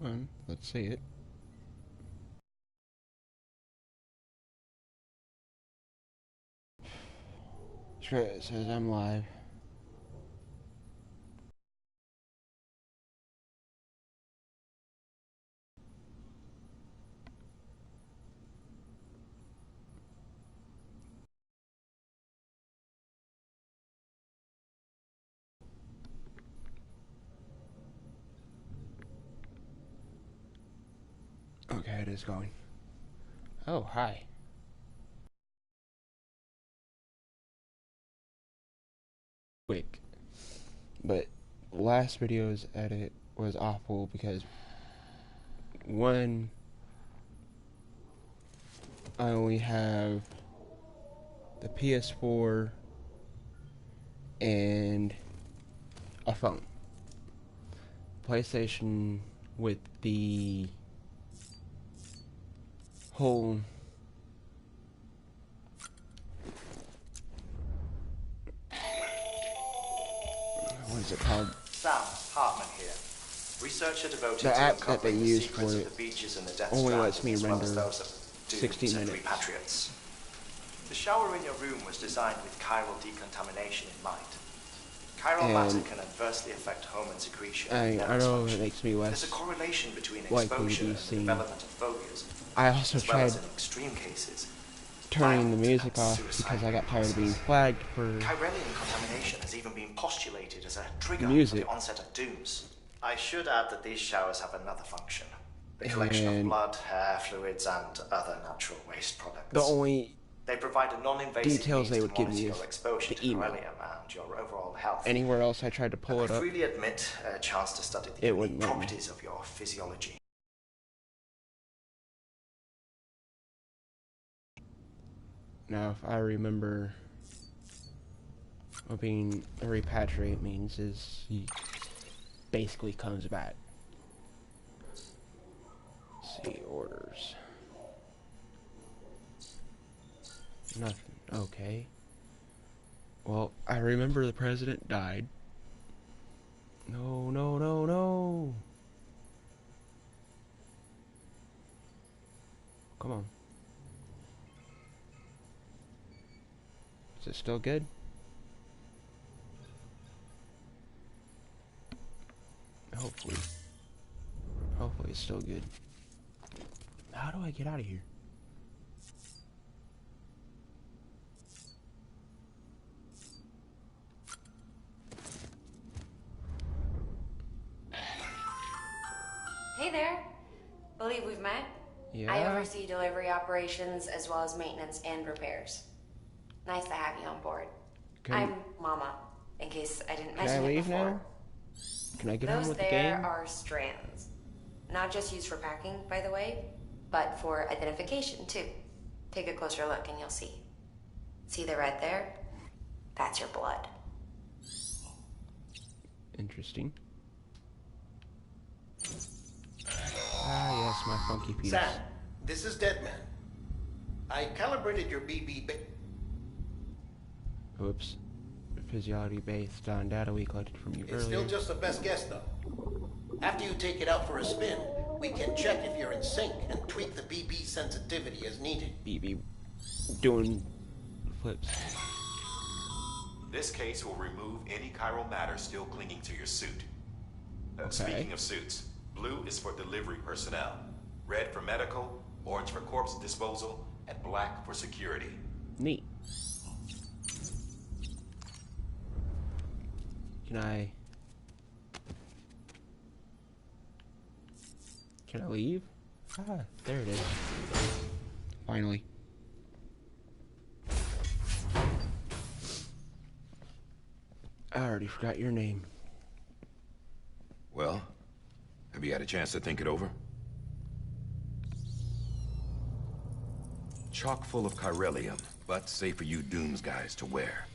Let's see it. Sure, it says I'm live. Okay, it is going. Oh, hi. Quick. But last video's edit was awful because one, I only have the PS4 and a phone. PlayStation with the whole what is it called? Sam Hartman here. Researcher devoted The to app that they uncovering the use secrets for of it the beaches and the death only stranding, lets me as well as render those of doomed 60 and minutes. repatriates. The shower in your room was designed with chiral decontamination in mind. Chiral matter can adversely affect hormone secretion. I know it makes me There's a less correlation between likely exposure to be and the seen. development of phobias, I also as well tried as in extreme cases, turning the violent music and off because I got tired of being suicidal flagged for Chiralian contamination has even been postulated as a trigger music. for the onset of dooms. I should add that these showers have another function. The collection of blood, hair, fluids, and other natural waste products. The only They provide a non-invasive details means they to would give monitor me your is exposure the to email. chiralium and your overall health. Anywhere else I tried to pull it I up, freely admit a chance to study the it unique wouldn't let me. properties of your physiology. Now, if I remember what being a repatriate means is he basically comes back. Let's see, orders. Nothing. Okay. Well, I remember the president died. No, no, no, no. Come on. Is it still good? Hopefully. Hopefully it's still good. How do I get out of here? Hey there. Believe we've met? Yeah. I oversee delivery operations as well as maintenance and repairs. Nice to have you on board. I'm Mama, in case I didn't mention it before. Can I leave now? Can I get on Those with the there game? are strands. Not just used for packing, by the way, but for identification too. Take a closer look and you'll see. See the red there? That's your blood. Interesting. Ah, yes, my funky piece. Sam, this is Deadman. I calibrated your BB. Oops. Physiology based on data we collected from you It's earlier. still just a best guess, though. After you take it out for a spin, we can check if you're in sync and tweak the BB sensitivity as needed. BB doing flips. This case will remove any chiral matter still clinging to your suit. Okay. Speaking of suits, blue is for delivery personnel, red for medical, orange for corpse disposal, and black for security. Neat. Can I leave? Ah, there it is. Finally. I already forgot your name. Well, have you had a chance to think it over? Chock full of chiralium, but safe for you Dooms guys to wear.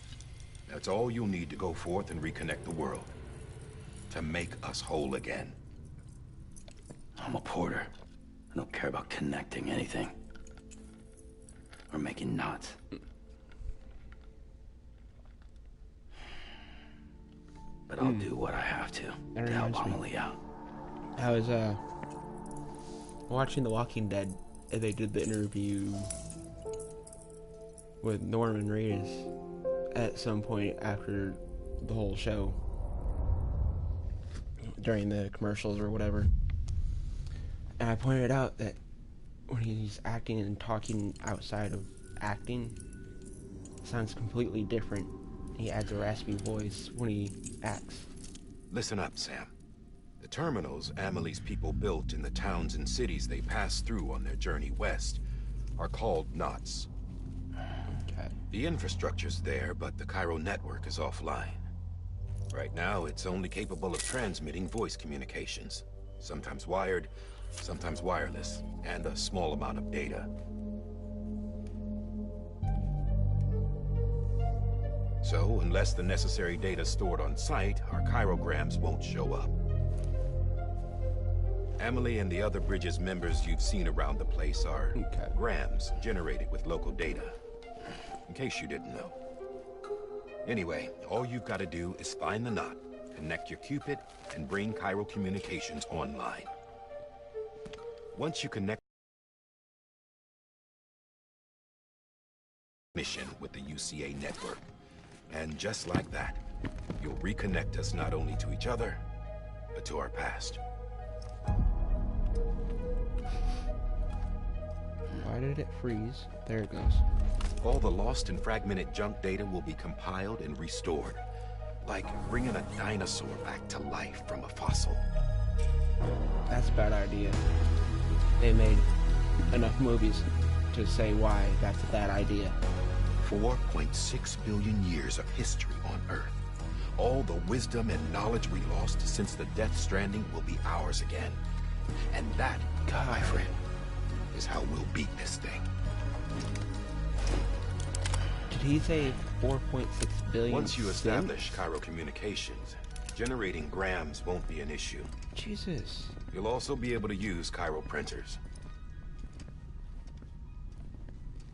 That's all you'll need to go forth and reconnect the world. To make us whole again. I'm a porter. I don't care about connecting anything. Or making knots. But I'll do what I have to help reminds me. Amelie out. How is Watching The Walking Dead, they did the interview with Norman Reedus at some point after the whole show, during the commercials or whatever. And I pointed out that when he's acting and talking outside of acting, it sounds completely different. He adds a raspy voice when he acts. Listen up, Sam. The terminals Amelie's people built in the towns and cities they passed through on their journey west are called knots. Okay. The infrastructure's there, but the Cairo network is offline. Right now, it's only capable of transmitting voice communications, sometimes wired, sometimes wireless, and a small amount of data. So, unless the necessary data's stored on site, our chirograms won't show up. Amelie and the other Bridges members you've seen around the place are grams generated with local data. In case you didn't know. Anyway, all you've got to do is find the knot, connect your Cupid, and bring Cairo communications online. Once you connect mission with the UCA network, and just like that, you'll reconnect us not only to each other, but to our past. Why did it freeze? There it goes. All the lost and fragmented junk data will be compiled and restored, like bringing a dinosaur back to life from a fossil. That's a bad idea. They made enough movies to say why that's a bad idea. 4.6 billion years of history on Earth. All the wisdom and knowledge we lost since the Death Stranding will be ours again. And that, my friend, is how we'll beat this thing. Did he say 4.6 billion? Once you establish Cairo communications, generating grams won't be an issue. Jesus. You'll also be able to use Cairo printers.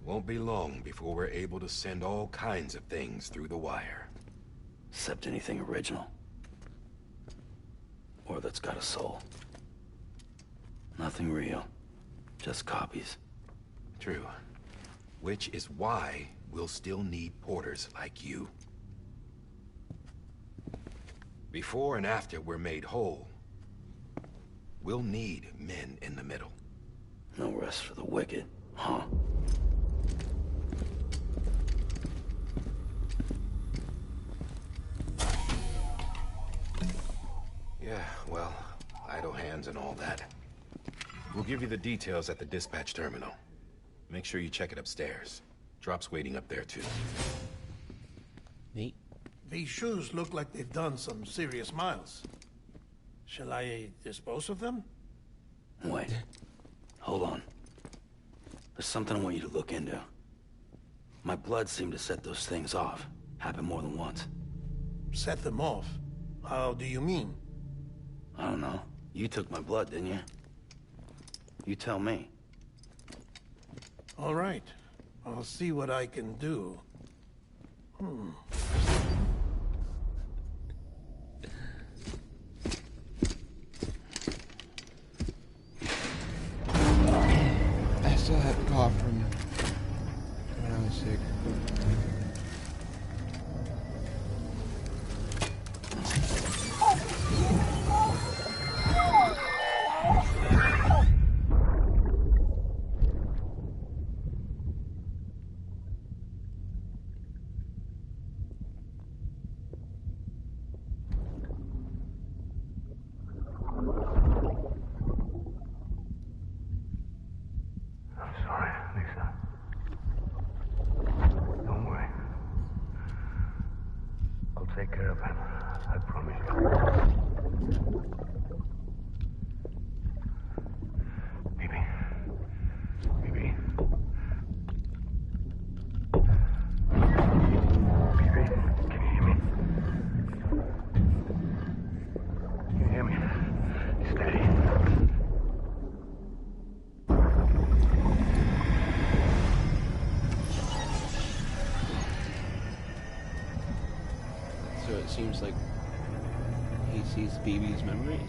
Won't be long before we're able to send all kinds of things through the wire. Except anything original. Or that's got a soul. Nothing real. Just copies. True. Which is why we'll still need porters like you. Before and after we're made whole, we'll need men in the middle. No rest for the wicked, huh? Yeah, well, idle hands and all that. We'll give you the details at the dispatch terminal. Make sure you check it upstairs. Drop's waiting up there, too. Neat. These shoes look like they've done some serious miles. Shall I dispose of them? Wait. Hold on. There's something I want you to look into. My blood seemed to set those things off. Happened more than once. Set them off? How do you mean? I don't know. You took my blood, didn't you? You tell me. All right. I'll see what I can do. I still have a cough from when I was sick. Take care of him. I promise you. Baby. Baby. Baby, can you hear me? Can you hear me? Steady. So it seems like he sees BB's memories.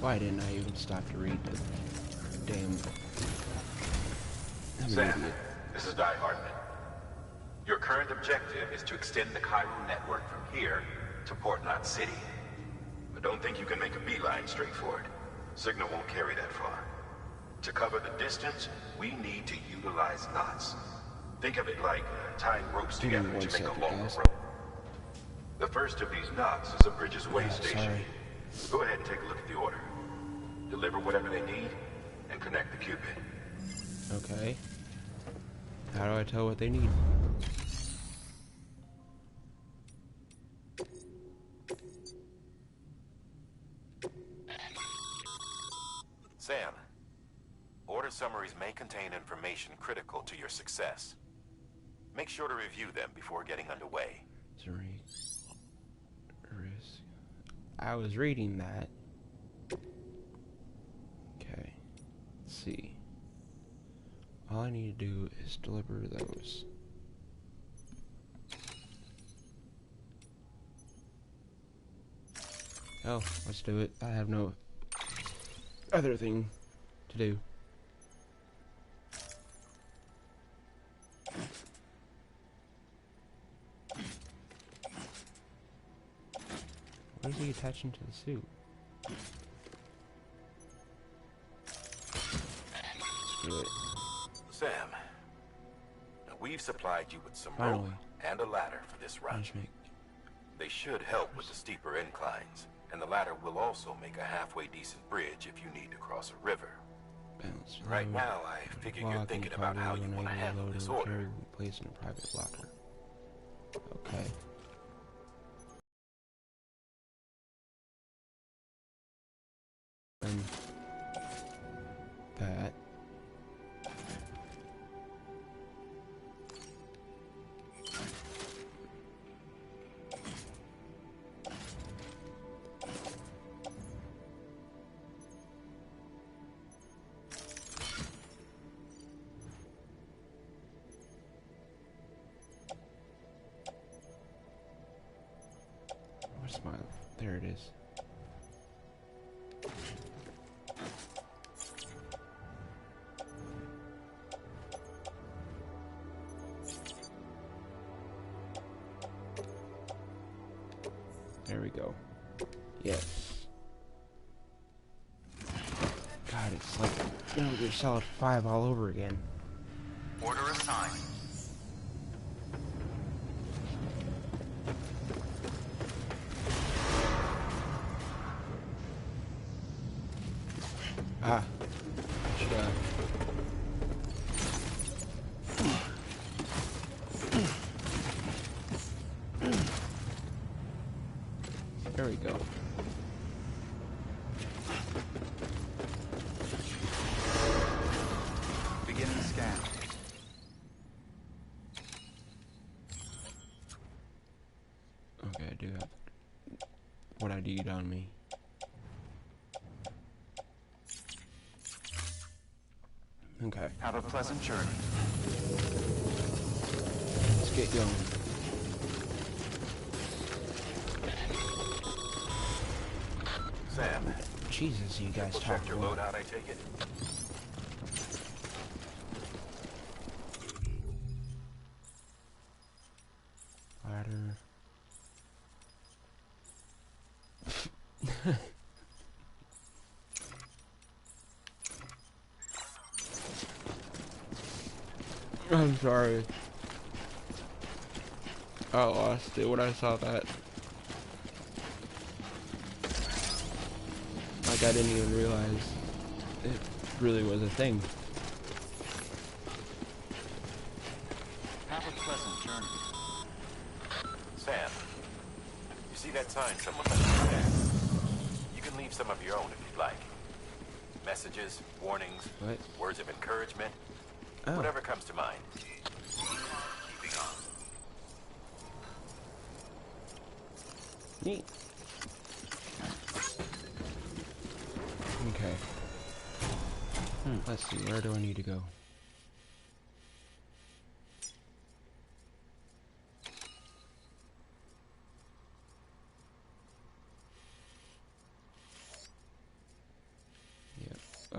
Why didn't I even stop to read the damn... I'm an Sam, idiot. this is Die Hardman. Your current objective is to extend the chiral network from here to Port Knot City. But don't think you can make a beeline straight for it. Signal won't carry that far. To cover the distance, we need to utilize knots. Think of it like tying ropes Give me together to 1 make a second, longer guys. rope. The first of these knots is a Bridges Way station. Sorry. Go ahead and take a look at the order. Deliver whatever they need, and connect the Cupid. Okay. How do I tell what they need? Sam, order summaries may contain information critical to your success. Make sure to review them before getting underway. I was reading that. Okay. Let's see. All I need to do is deliver those. Oh, let's do it. I have no other thing to do. What is he attaching to the suit? Screw it. Sam, we've supplied you with some Finally. rope and a ladder for this run. Punch me. They should help with the steeper inclines, and the ladder will also make a halfway decent bridge if you need to cross a river. Balance. Right now, I figure you're thinking about how you want to handle this order. Placed in a private locker. Okay. That. Where's my... There it is. There we go. Yes. God, it's like Metal Gear Solid 5 all over again. Order assigned. Ah. Should There we go. Beginning scan. Okay, I do have what I need on me. Okay, Have a pleasant journey. let's get going. Sam, Jesus, you guys we'll talk check your a lot. loadout, I take it? Ladder. I'm sorry. I lost it when I saw that. Like, I didn't even realize it really was a thing. Have a pleasant journey. Sam, you see that sign someone left in there? You can leave some of your own if you'd like. Messages, warnings, What? words of encouragement, Oh. whatever comes to mind. Keeping on. Neat. Okay. Let's see, where do I need to go?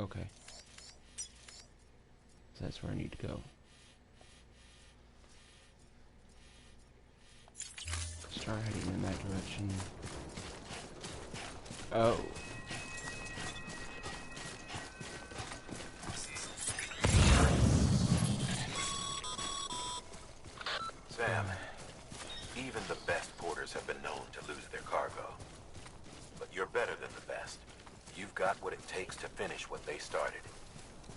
Okay. So that's where I need to go. Start heading in that direction. Oh. Sam, even the best porters have been known to lose their cargo. But you're better than the best. You've got what it takes to finish what they started.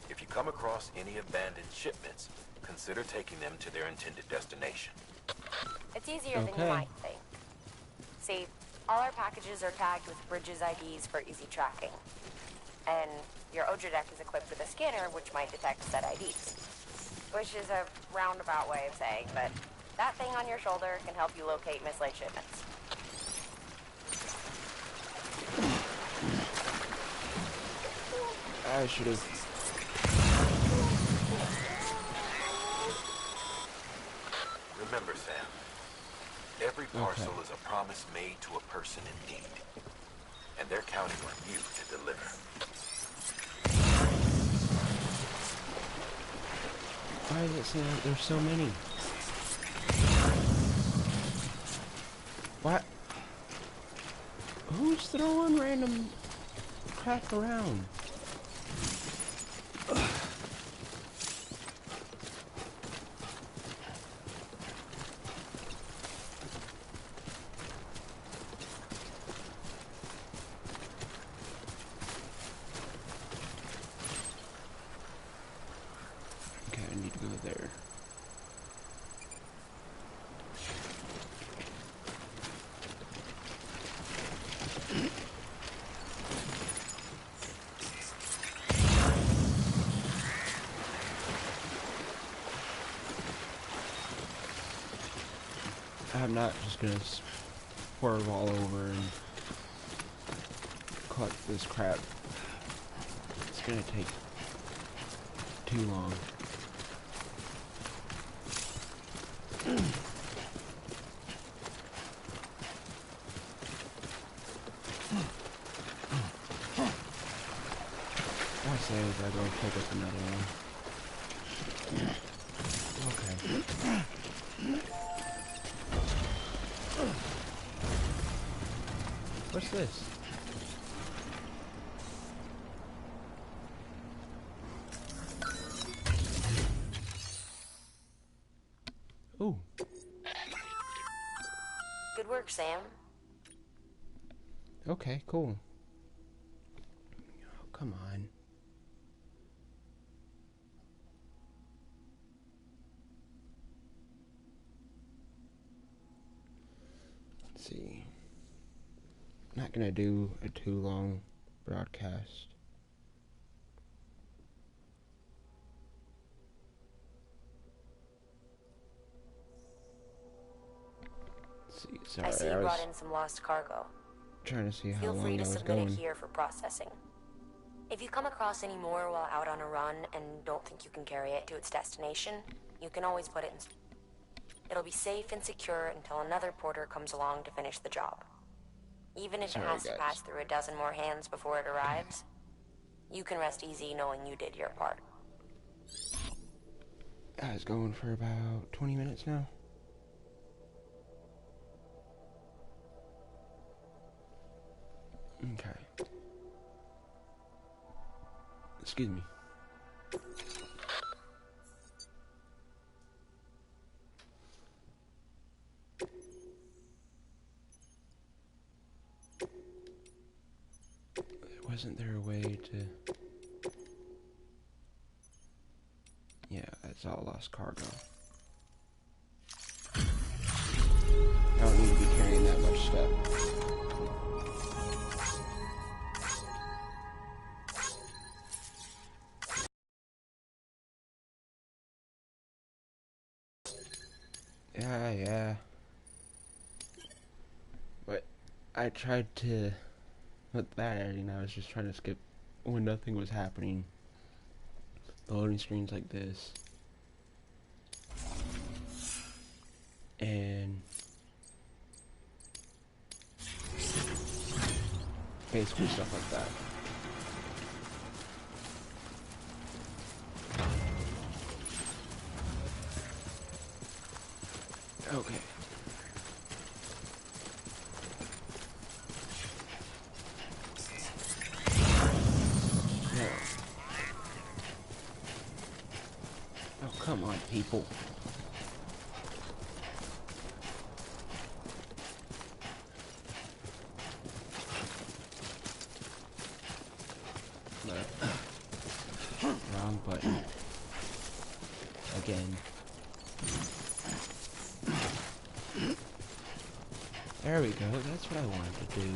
If you come across any abandoned shipments, consider taking them to their intended destination. It's easier than you might think. See, all our packages are tagged with Bridges IDs for easy tracking. And your Odra deck is equipped with a scanner which might detect said IDs. Which is a roundabout way of saying, but that thing on your shoulder can help you locate mislaid shipments. I should have. Remember, Sam, every parcel is a promise made to a person in need. And they're counting on you to deliver. Why does it seem like there's so many? What? Who's throwing random crap around? Okay, I need to go there. I'm not just gonna swerve all over and collect this crap. It's gonna take too long. What I say is I go pick up another one. Okay. What's this? Ooh. Good work, Sam. Okay, cool. Oh, come on. Let's see. Not gonna do a too long broadcast. Let's see, sorry, I see you brought in some lost cargo. Trying to see how Feel long free I to was submit going. it here for processing. If you come across any more while out on a run and don't think you can carry it to its destination, you can always put it in. It'll be safe and secure until another porter comes along to finish the job. Even if it has to pass through a dozen more hands before it arrives, you can rest easy knowing you did your part. I was going for about 20 minutes now. Okay. Excuse me. Wasn't there a way to... Yeah, that's all lost cargo. I don't need to be carrying that much stuff. Yeah. But I tried to... With that editing, I was just trying to skip when nothing was happening. The loading screens like this. And... basically stuff like that. Okay. No. Oh, come on, people. No. Wrong button. Again. There we go. That's what I wanted to do.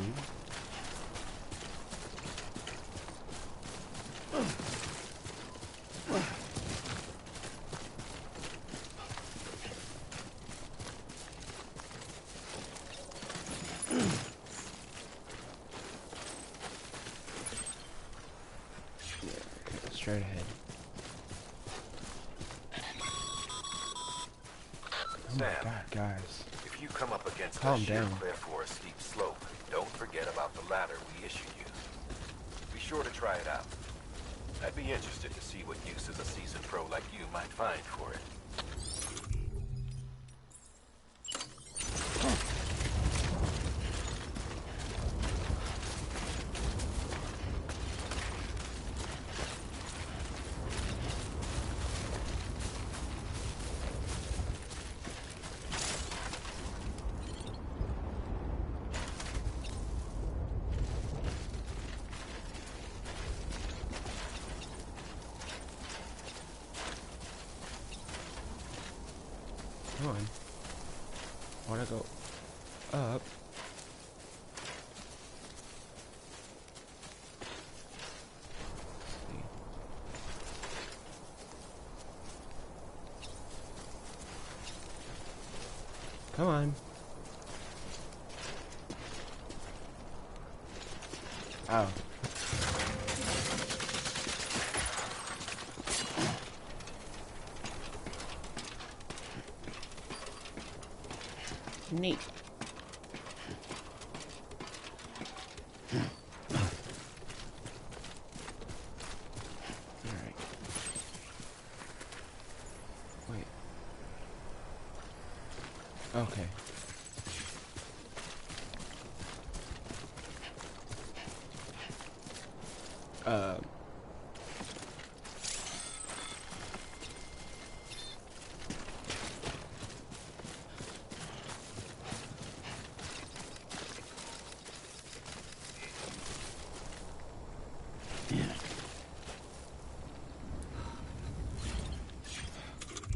Straight ahead. Oh my God, guys. If you come up against Calm a sheer down. cliff or a steep slope, don't forget about the ladder we issued you. Be sure to try it out. I'd be interested to see what uses a seasoned pro like you might find for it. Come on. I wanna go up. Let's see. Come on. Oh. Neat. Alright. Wait. Okay.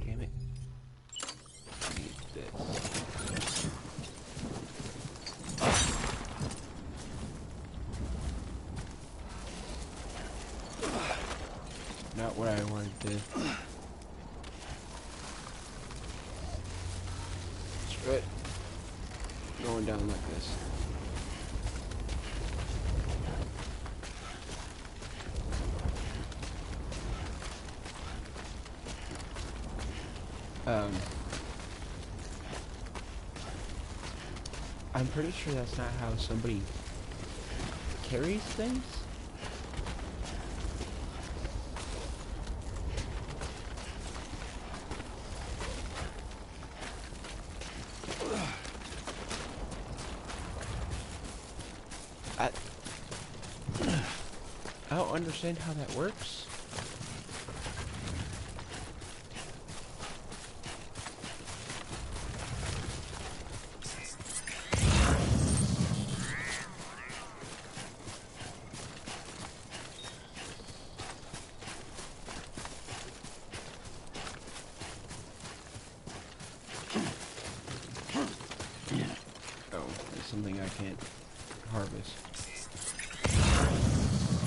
Damn it. Need this. Not what I wanted to do. Screw it. Going down like this. I'm pretty sure that's not how somebody carries things. I don't understand how that works. Oh, there's something I can't harvest.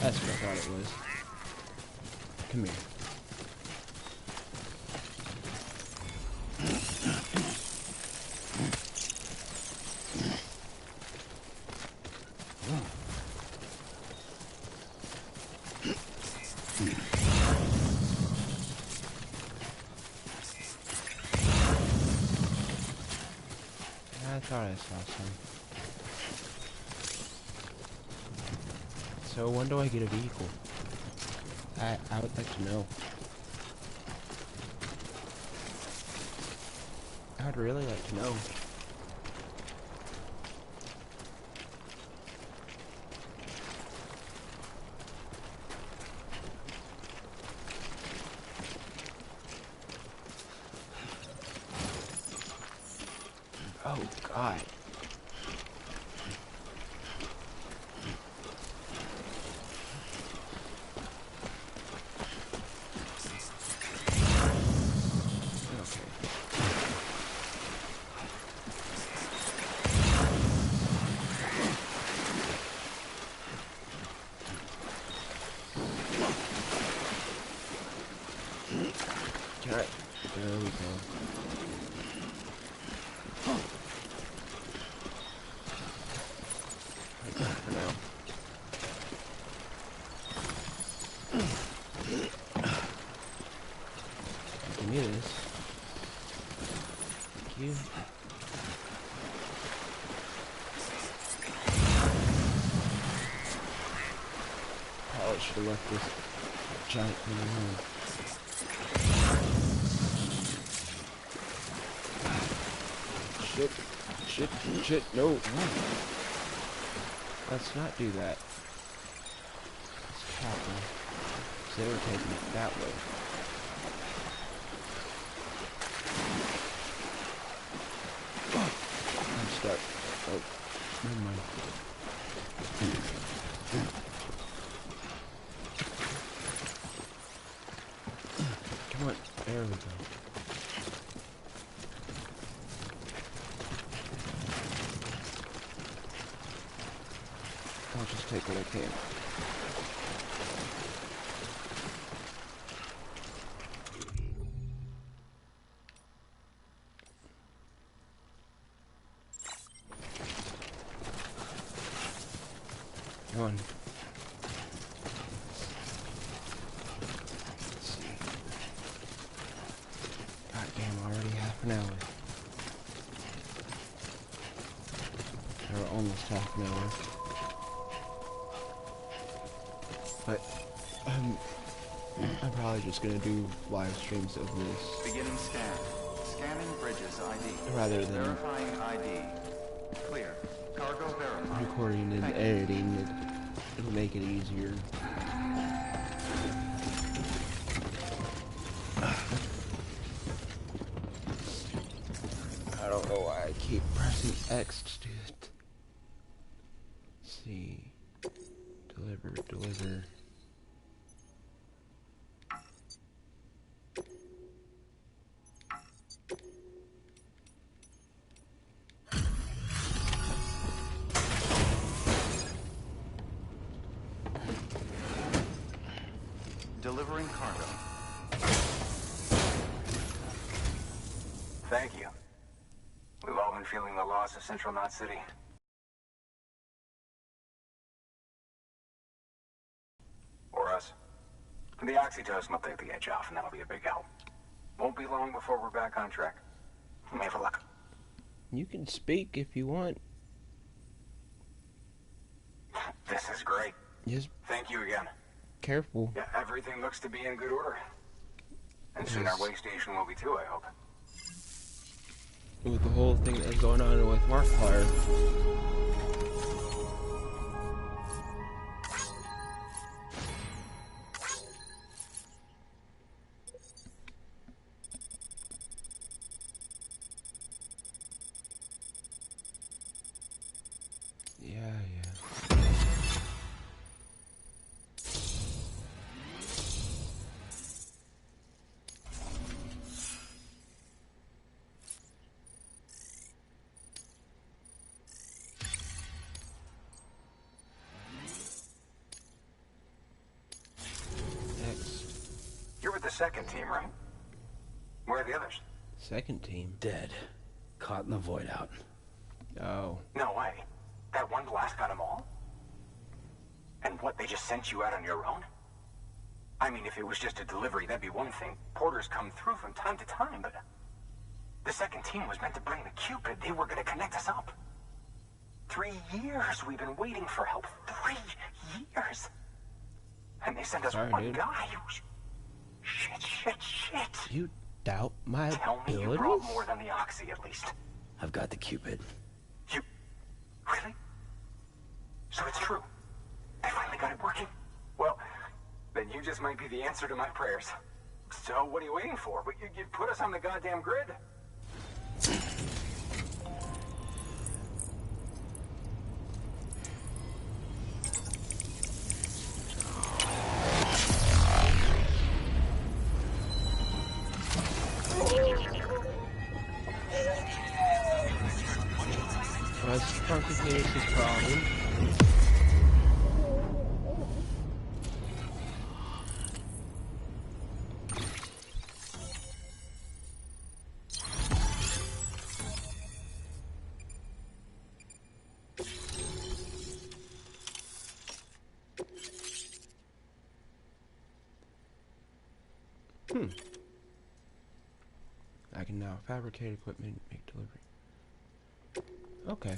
That's what I thought it was. Come here. I thought I saw some. So when do I get a vehicle? I would like to know. I'd really like to know. Oh, God. Okay. There we go. Like that for now. Give me this. Thank you. Probably should have left this giant thing alone. Shit, no. Let's not do that. Let's trap them. So they were taking it that way. I'm stuck. Oh, never mind. Come on, there we go. I'll just take what I can. Come on. Let's see. Goddamn, already half an hour. Or almost half an hour. But I'm probably just gonna do live streams of this. Beginning scan. Scanning bridges ID. Rather than verifying ID. Clear. Cargo verified. recording and editing. It'll make it easier. I don't know why I keep pressing X to do it. Let's see. Deliver. Delivering cargo. Thank you. We've all been feeling the loss of Central Knot City. Or us. The oxytocin will take the edge off, and that'll be a big help. Won't be long before we're back on track. May have luck. You can speak if you want. This is great. Just Thank you again. careful. Yeah, everything looks to be in good order. And soon our way station will be too, I hope. With the whole thing that's going on with Markiplier. Yeah. You're with the second team, right? Where are the others? Second team. Dead. Caught in the void out. Oh. No way. That one blast got them all? And what, they just sent you out on your own? I mean, if it was just a delivery, that'd be one thing. Porters come through from time to time, but... The second team was meant to bring the Cupid. They were gonna connect us up. 3 years we've been waiting for help. 3 years! And they sent us Sorry, one dude. guy who's... Shit. You doubt my Tell me you abilities? brought more than the Oxy, at least. I've got the Cupid. You... Really? So it's true. They finally got it working? Well, then you just might be the answer to my prayers. So what are you waiting for? You put us on the goddamn grid. Let's complicate this problem. I can now fabricate equipment, make delivery. Okay.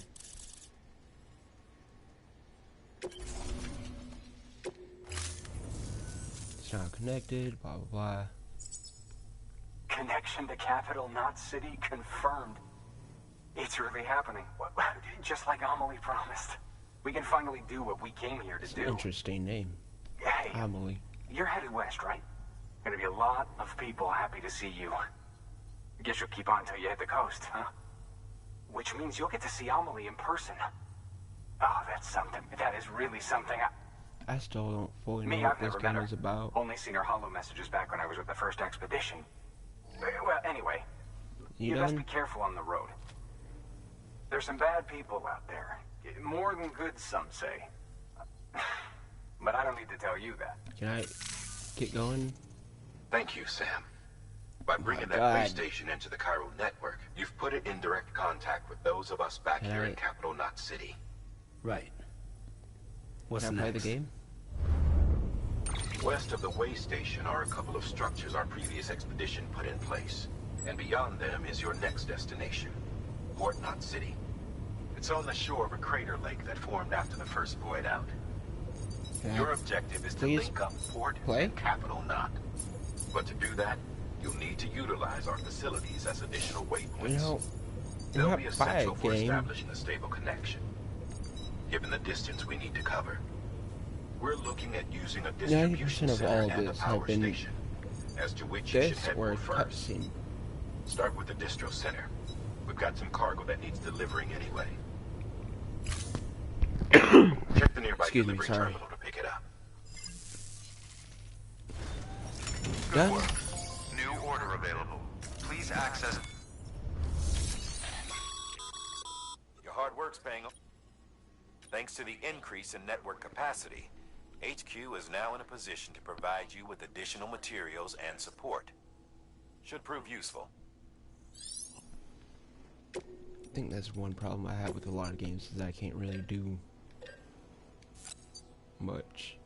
It's now connected, blah blah blah. Connection to capital, not city, confirmed. It's really happening. Just like Amelie promised. We can finally do what we came here to do. Interesting name. Hey, Amelie. you're headed west, right? Gonna be a lot of people happy to see you. Guess you'll keep on till you hit the coast, huh? Which means you'll get to see Amelie in person. Oh, that's something. That is really something. I still don't fully know Me, what I've this never met game her. is about. Only seen her holo messages back when I was with the first expedition. Well, anyway, you best be careful on the road. There's some bad people out there. More than good, some say. But I don't need to tell you that. Can I get going? Thank you, Sam. By bringing that God. base station into the Cairo network, you've put it in direct contact with those of us back here in Capital Knot City. Right. What's Can I play next? the game? West of the way station are a couple of structures our previous expedition put in place. And beyond them is your next destination, Port Knot City. It's on the shore of a crater lake that formed after the first void out. Can Your I objective is to please link up Port play? and Capital Knot. But to do that, you'll need to utilize our facilities as additional waypoints. You know, They'll not be buy essential a for game. establishing a stable connection. Given the distance we need to cover, we're looking at using a 90% distribution of center all of and a this power have been station, as to which you should this head or a for first. cutscene. Start with the distro center. We've got some cargo that needs delivering anyway. Check the nearby Excuse me, delivery sorry. terminal to pick it up. Done? New order available. Please access... Your hard work's paying off. Thanks to the increase in network capacity, HQ is now in a position to provide you with additional materials and support. Should prove useful. I think that's one problem I have with a lot of games is that I can't really do much.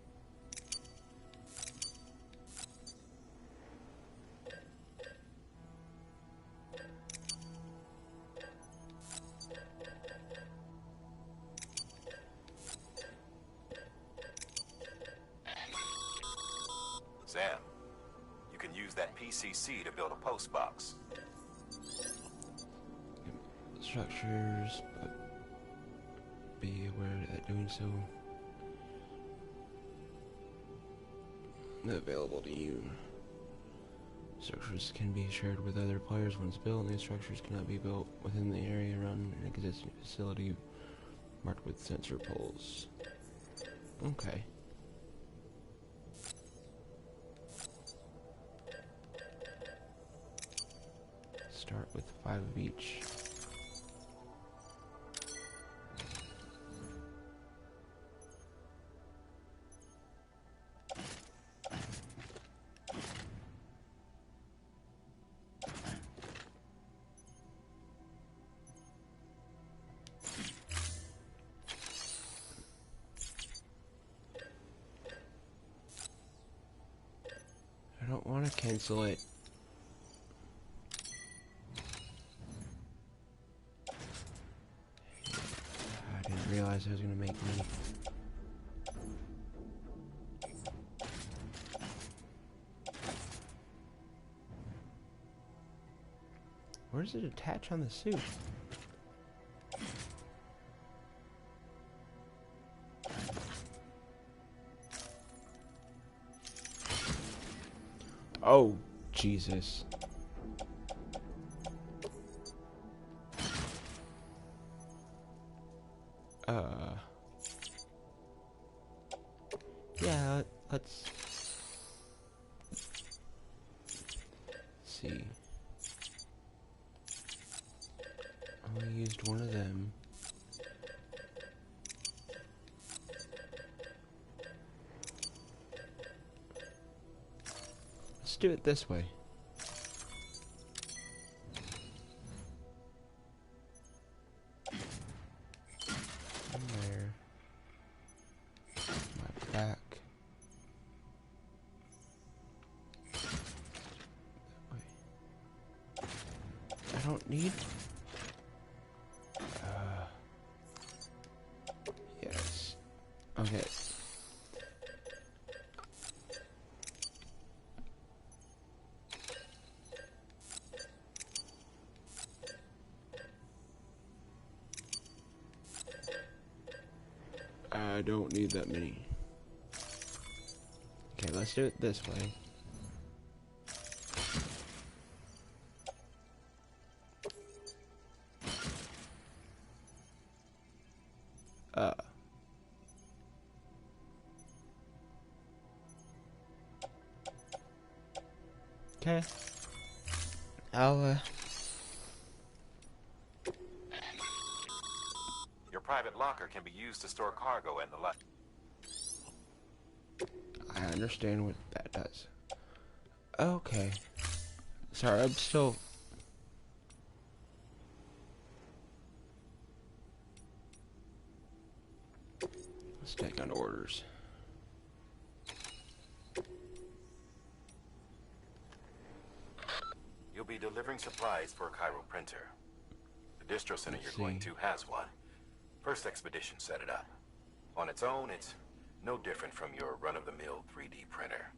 Sam, you can use that PCC to build a post box. Structures, but be aware that doing so is available to you. Structures can be shared with other players once built, and these structures cannot be built within the area around an existing facility marked with sensor poles. Okay. Start with 5 of each. I don't want to cancel it. I didn't realize it was going to make me. does it attach on the suit? Oh, Jesus. Yeah, let's see. Only used one of them. Let's do it this way. There. My back. I don't need. Yes. Okay. I don't need that many. Okay, let's do it this way. Okay. I'll, Your private locker can be used to store cargo and the like. I understand what that does. Okay. Sorry, I'm still... Let's take on orders. You'll be delivering supplies for a chiral printer. The distro center you're going to has one. First expedition set it up. On its own, it's no different from your run-of-the-mill 3D printer.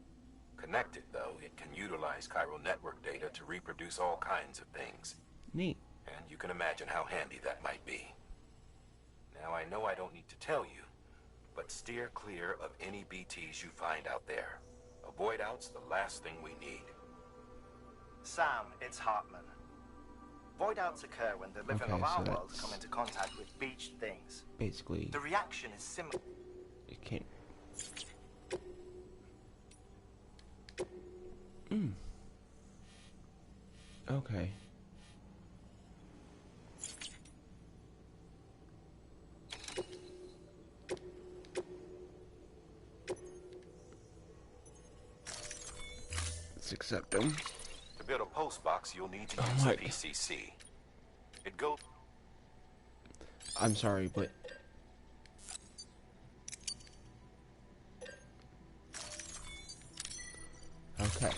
Connected, though, it can utilize chiral network data to reproduce all kinds of things. Neat. And you can imagine how handy that might be. Now, I know I don't need to tell you, but steer clear of any BTs you find out there. Avoid out's the last thing we need. Sam, it's Hartman. Void outs occur when the living of our world come into contact with beached things. Basically, the reaction is similar. It can't. Okay. Let's accept them. To build a post box, you'll need to use a PCC. It goes. I'm sorry, but okay.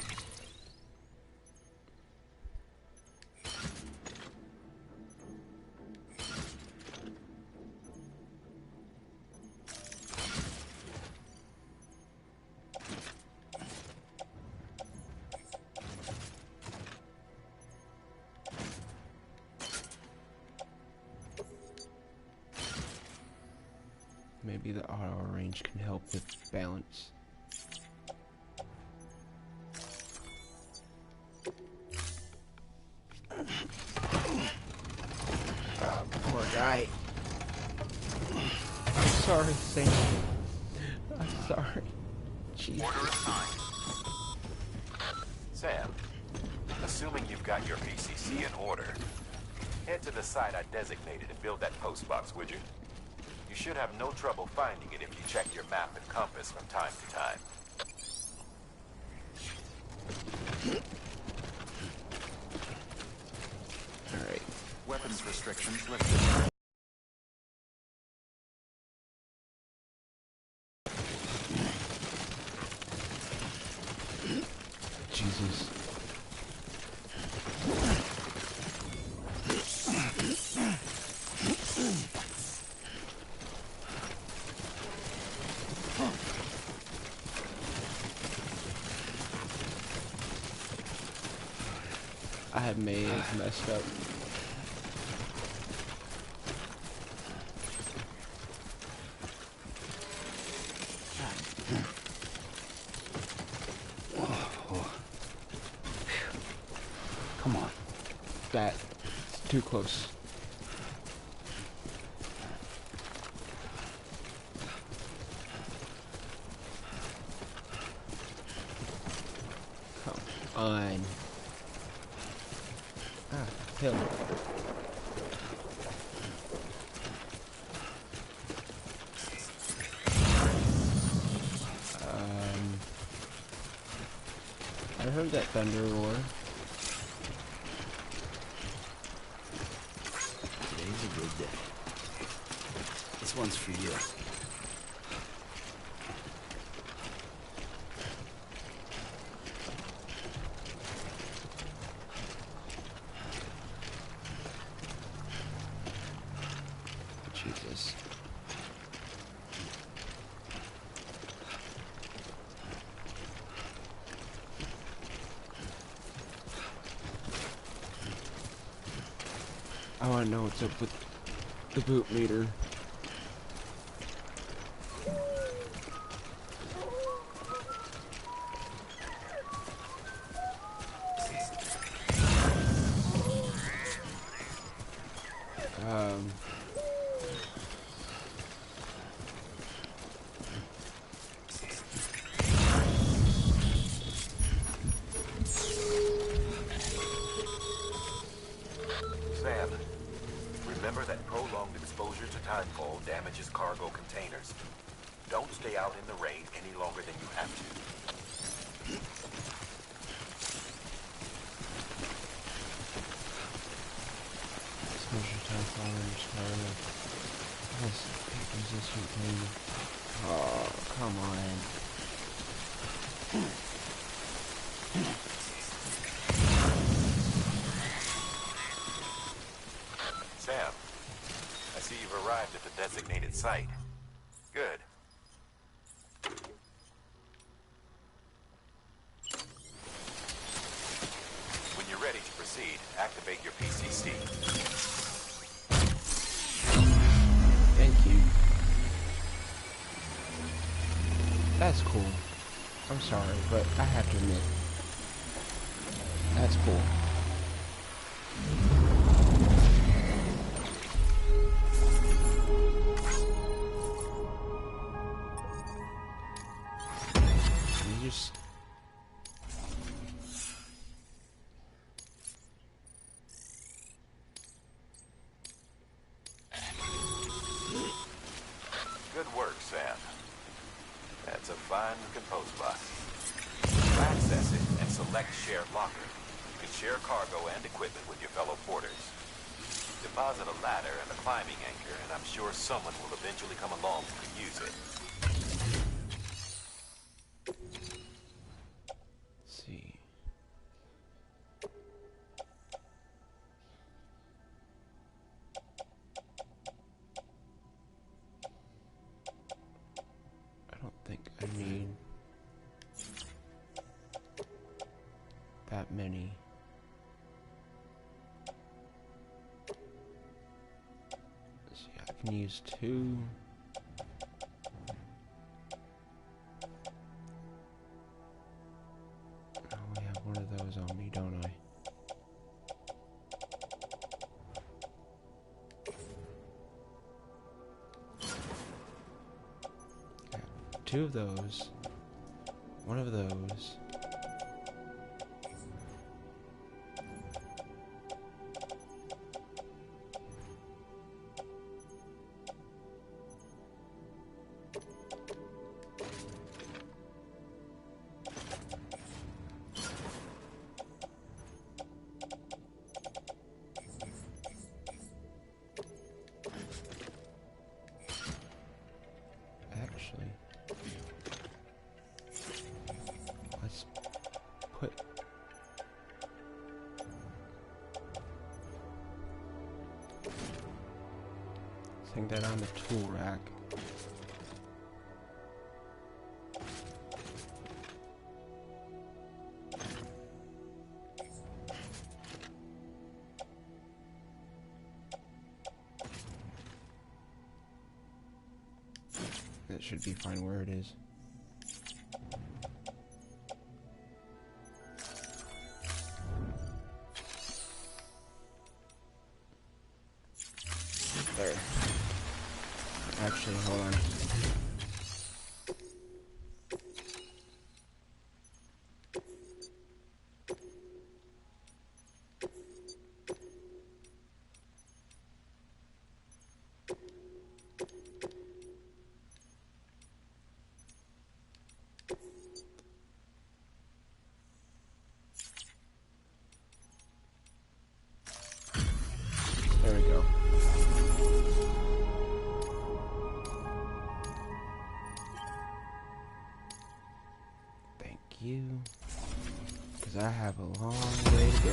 Maybe the auto range can help with balance. Poor guy. I'm sorry, Sam. I'm sorry. Jeez. Order assigned. Sam, assuming you've got your PCC in order, head to the site I designated and build that post box, would you? You should have no trouble finding it if you check your map and compass from time to time. Alright. Weapons restrictions lifted. Jesus. I have messed up. Come on. It's too close. Come on. Hill. I heard that thunder roar. Today's a good day. This one's for you. Jesus. I want to know what's up with the boot meter. Sam, remember that prolonged exposure to timefall damages cargo containers. Don't stay out in the rain any longer than you have to. Exposure time followers, resistant thing. Oh, come on. Sam, I see you've arrived at the designated site. Good. When you're ready to proceed, activate your PCC. Thank you. That's cool. I'm sorry, but I have to admit, that's cool. You just... Good work, Sam. That's a fine composed box. Access it and select Shared Locker. You can share cargo and equipment with your fellow porters. Deposit a ladder and a climbing anchor, and I'm sure someone will eventually come along who can use it. Let's see. I don't think I need that many. Let's see, I can use 2. I only have one of those on me, don't I? Got 2 of those. 1 of those. Actually, let's put that on the tool rack. That should be fine where it is. There. Actually, hold on. There we go. Thank you. Because I have a long way to go.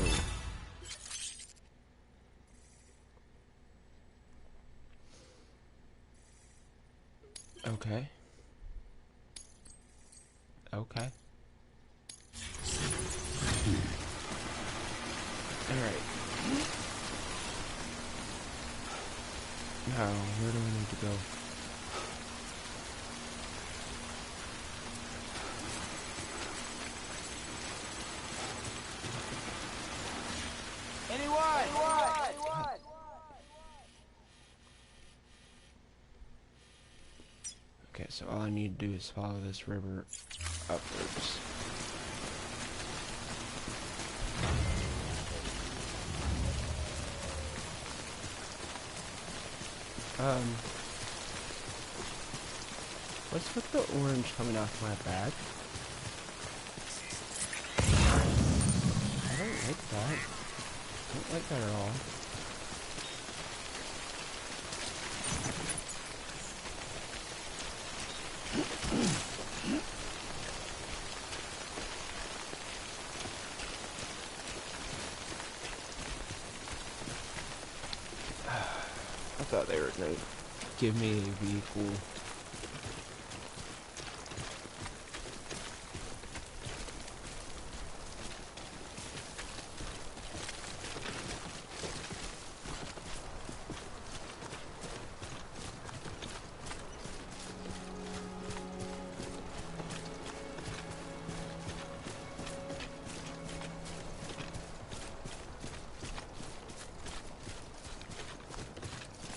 Okay. Okay. Alright. Now, where do we need to go? Anyone? Okay, so all I need to do is follow this river upwards. What's with the orange coming off my back? I don't like that. I don't like that at all. I thought they were gonna give me a vehicle.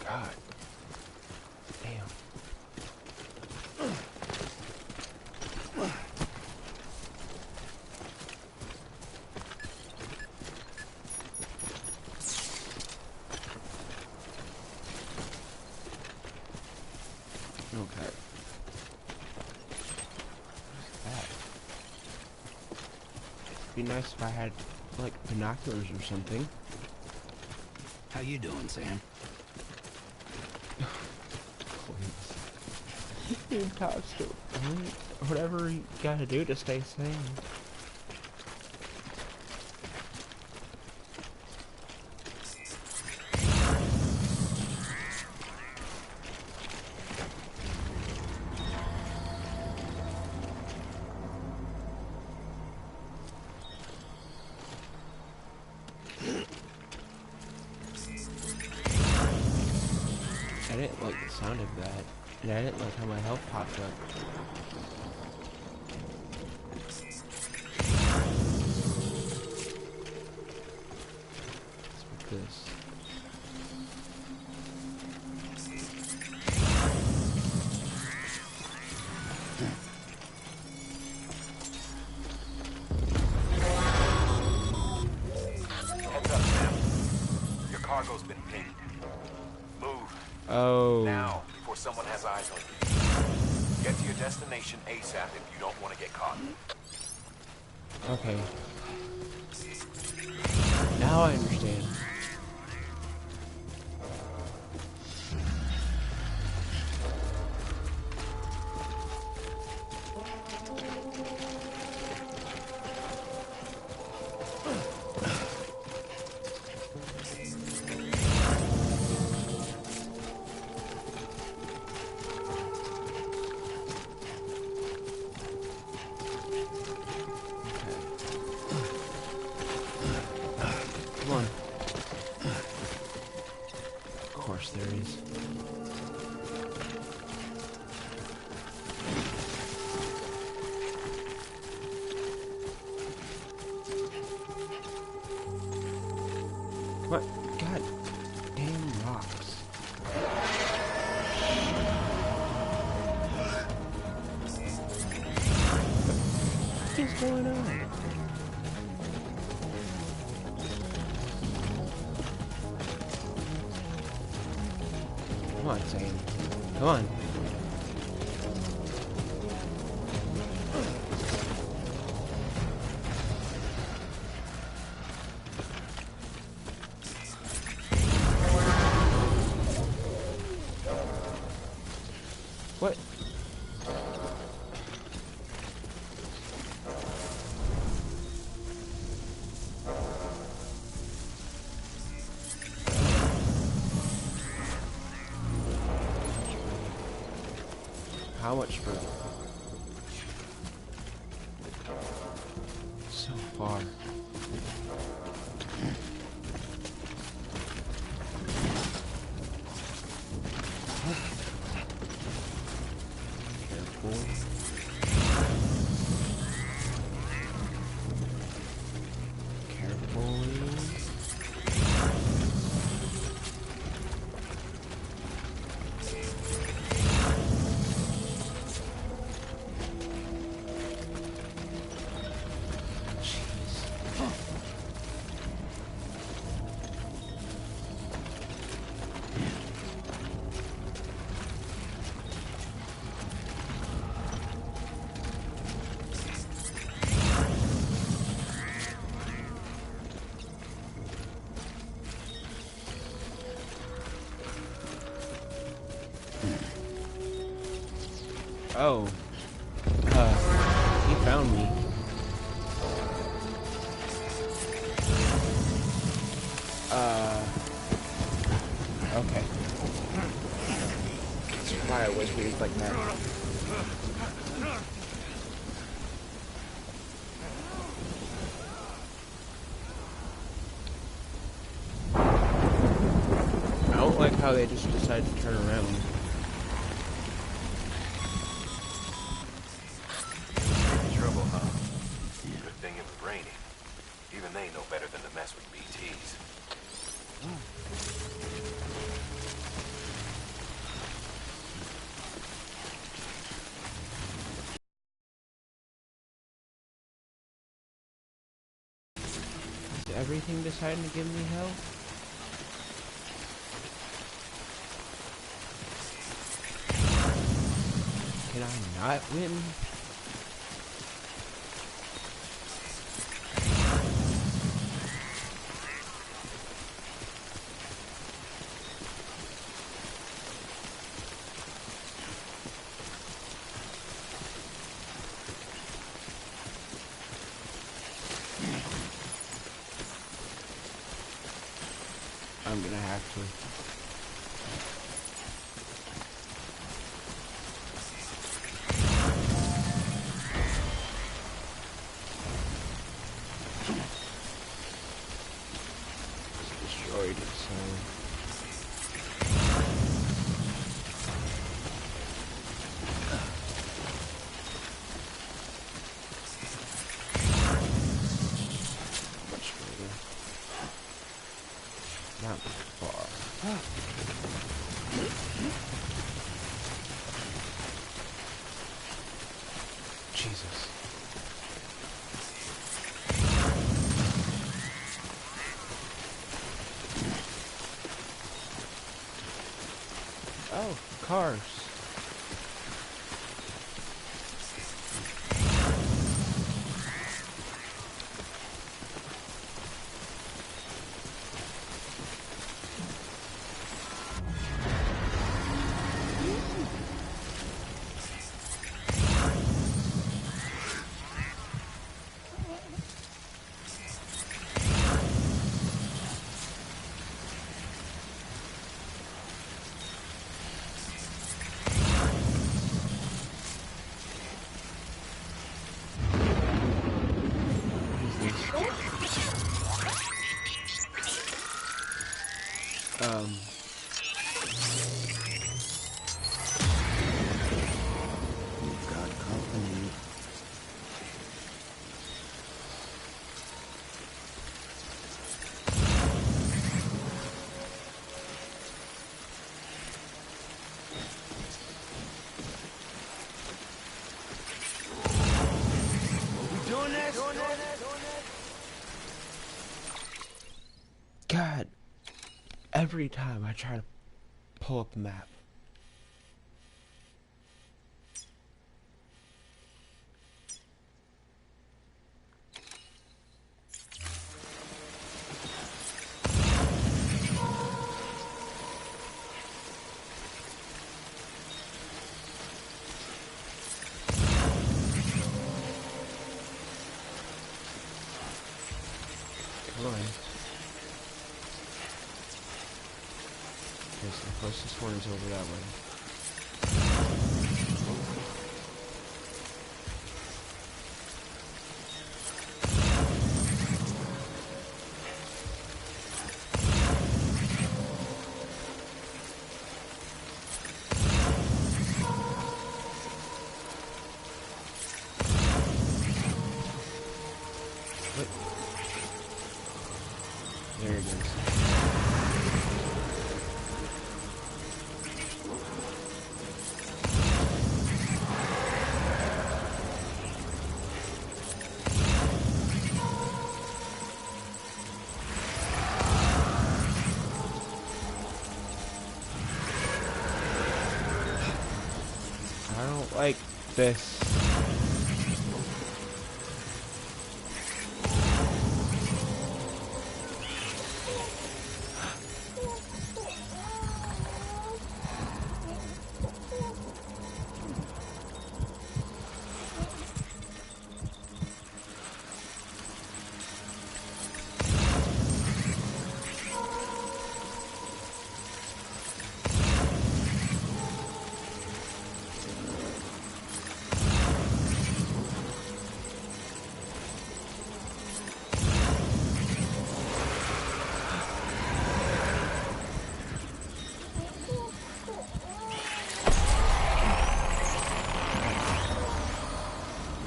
God. Damn. Okay. What's that? It'd be nice if I had, like, binoculars or something. How you doing, Sam? Dude talks to whatever you gotta do to stay sane. I didn't like the sound of that. And I didn't like how my health popped up. What's with this? Heads up, Sam. Your cargo's been pinged. Move. Oh. Now, before someone has eyes on you. Get to your destination ASAP if you don't want to get caught. Okay. Now I understand. Come on. Of course there is. Come on, Sam. Come on. What? How much further? So far. Careful. Carefully. Oh. He found me. Okay. That's why it was weird like that. I don't like how they just decided to turn around. Trouble, huh? Good thing it was raining. Even they know better than to mess with BTs. Is everything deciding to give me hell? Can I not win? I'm gonna have to. Destroyed it, so. Much further. Not far. Jesus. Oh, cars. You've got company. God, every time I try to pull up the map, Because the closest one is over that way. There it is. I don't like this.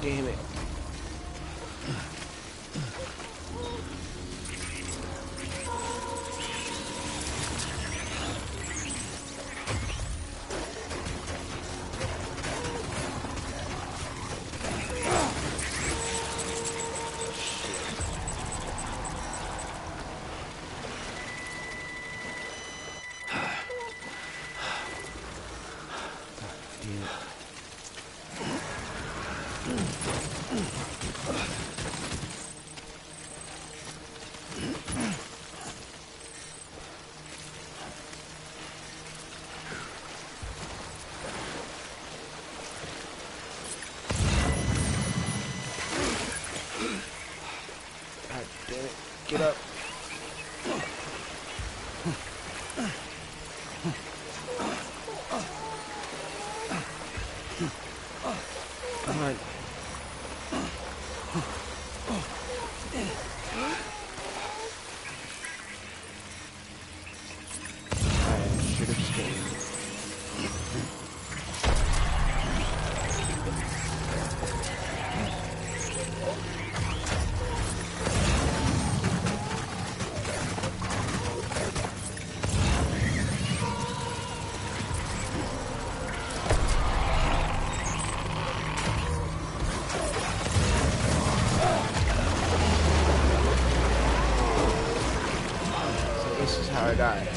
Damn it. God damn it. Get up. Come on. I should have stayed. This is how I die.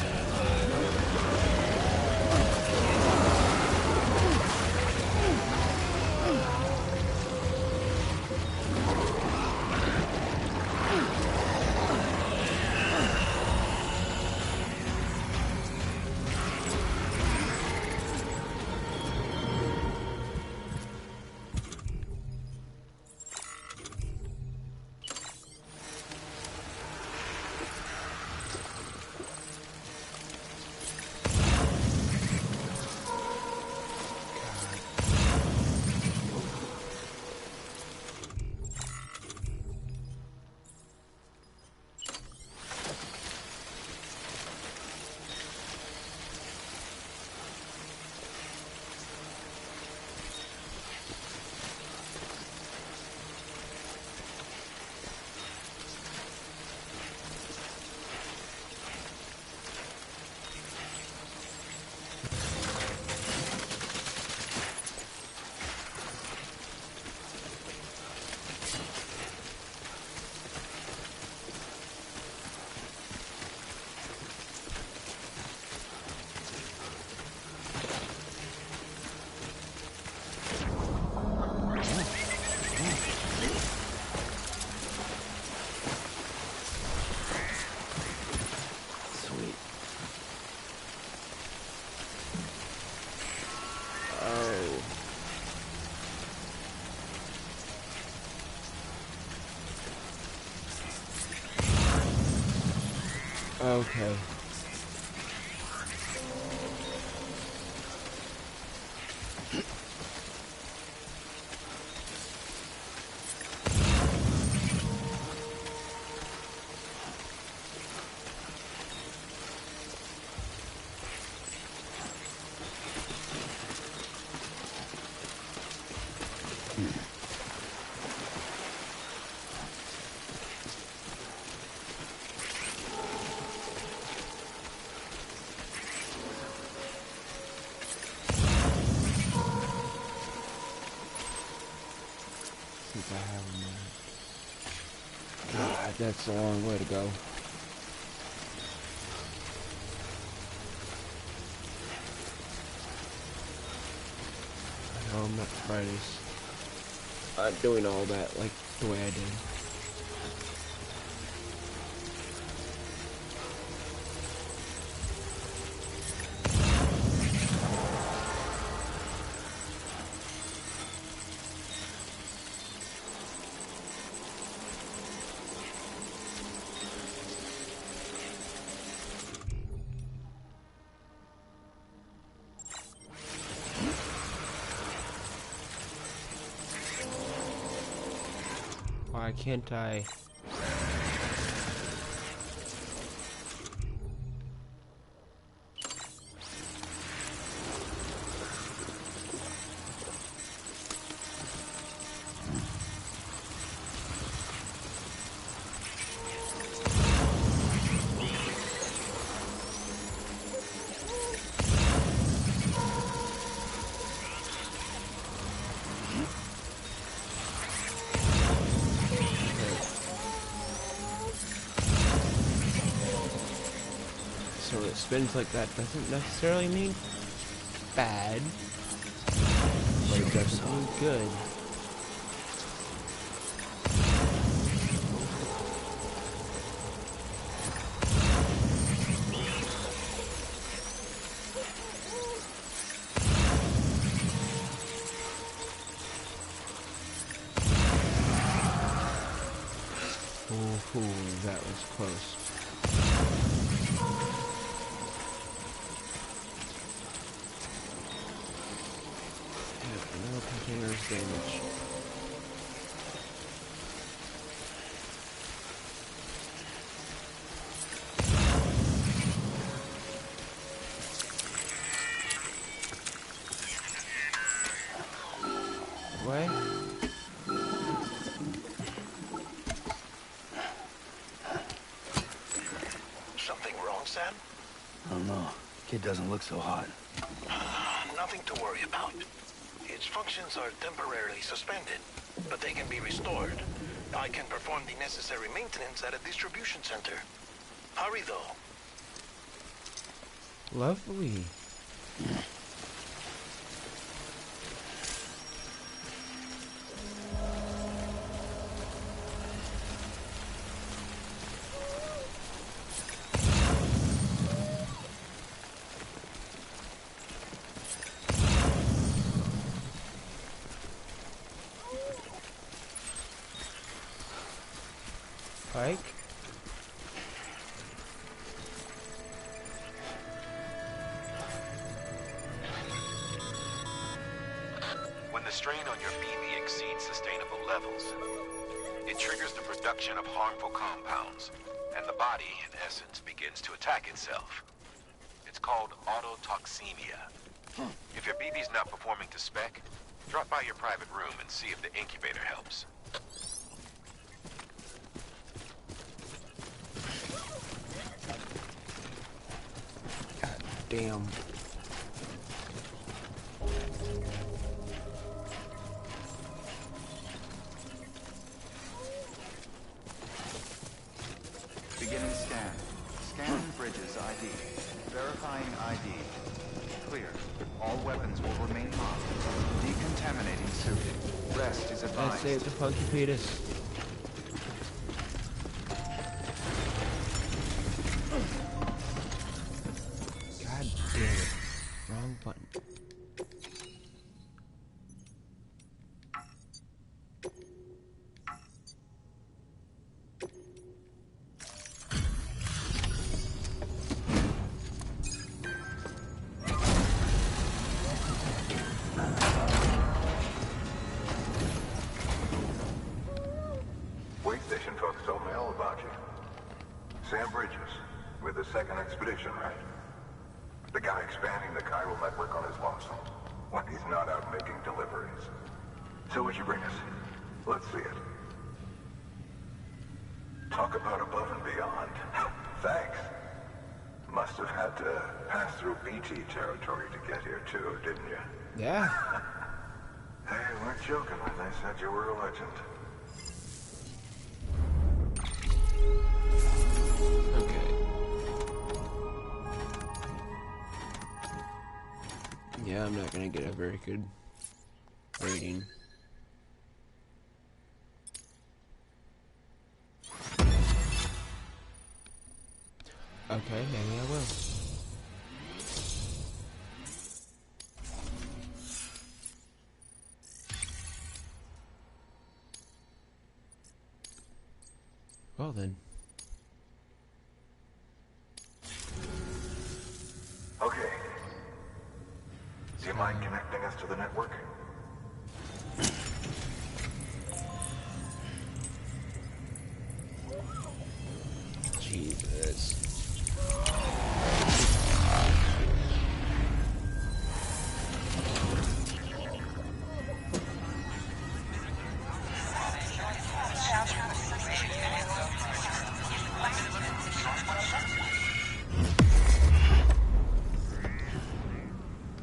Okay. if I have them. God, that's a long way to go. I know I'm not Fridays. Doing all that like the way I did. Why can't I? So it spins like that doesn't necessarily mean bad, but it doesn't mean good. Ooh, that was close. No containers damage. What? Something wrong, Sam? I don't know. Kid doesn't look so hot. Nothing to worry about. Its functions are temporarily suspended, but they can be restored. I can perform the necessary maintenance at a distribution center. Hurry, though. Lovely. Pike? When the strain on your BB exceeds sustainable levels, it triggers the production of harmful compounds, and the body, in essence, begins to attack itself. It's called autotoxemia. If your BB's not performing to spec, drop by your private room and see if the incubator helps. God damn. Beginning scan. Scan Bridges ID. Verifying ID. Clear. All weapons will remain locked. Decontaminating suit. Rest is advised. Let's save the funky fetus. God damn it. Wrong button. Wait station folks told me all about you. Sam Bridges, with the second expedition, right? The guy expanding the chiral network on his lonesome, when he's not out making deliveries. So what'd you bring us? Let's see it. Talk about above and beyond. Thanks. Must have had to pass through BT territory to get here too, didn't you? Yeah. They weren't joking when they said you were a legend. Okay. Yeah, I'm not gonna get a very good rating. Okay, maybe I will. Well then. Okay. Do you mind connecting us to the network? Jesus.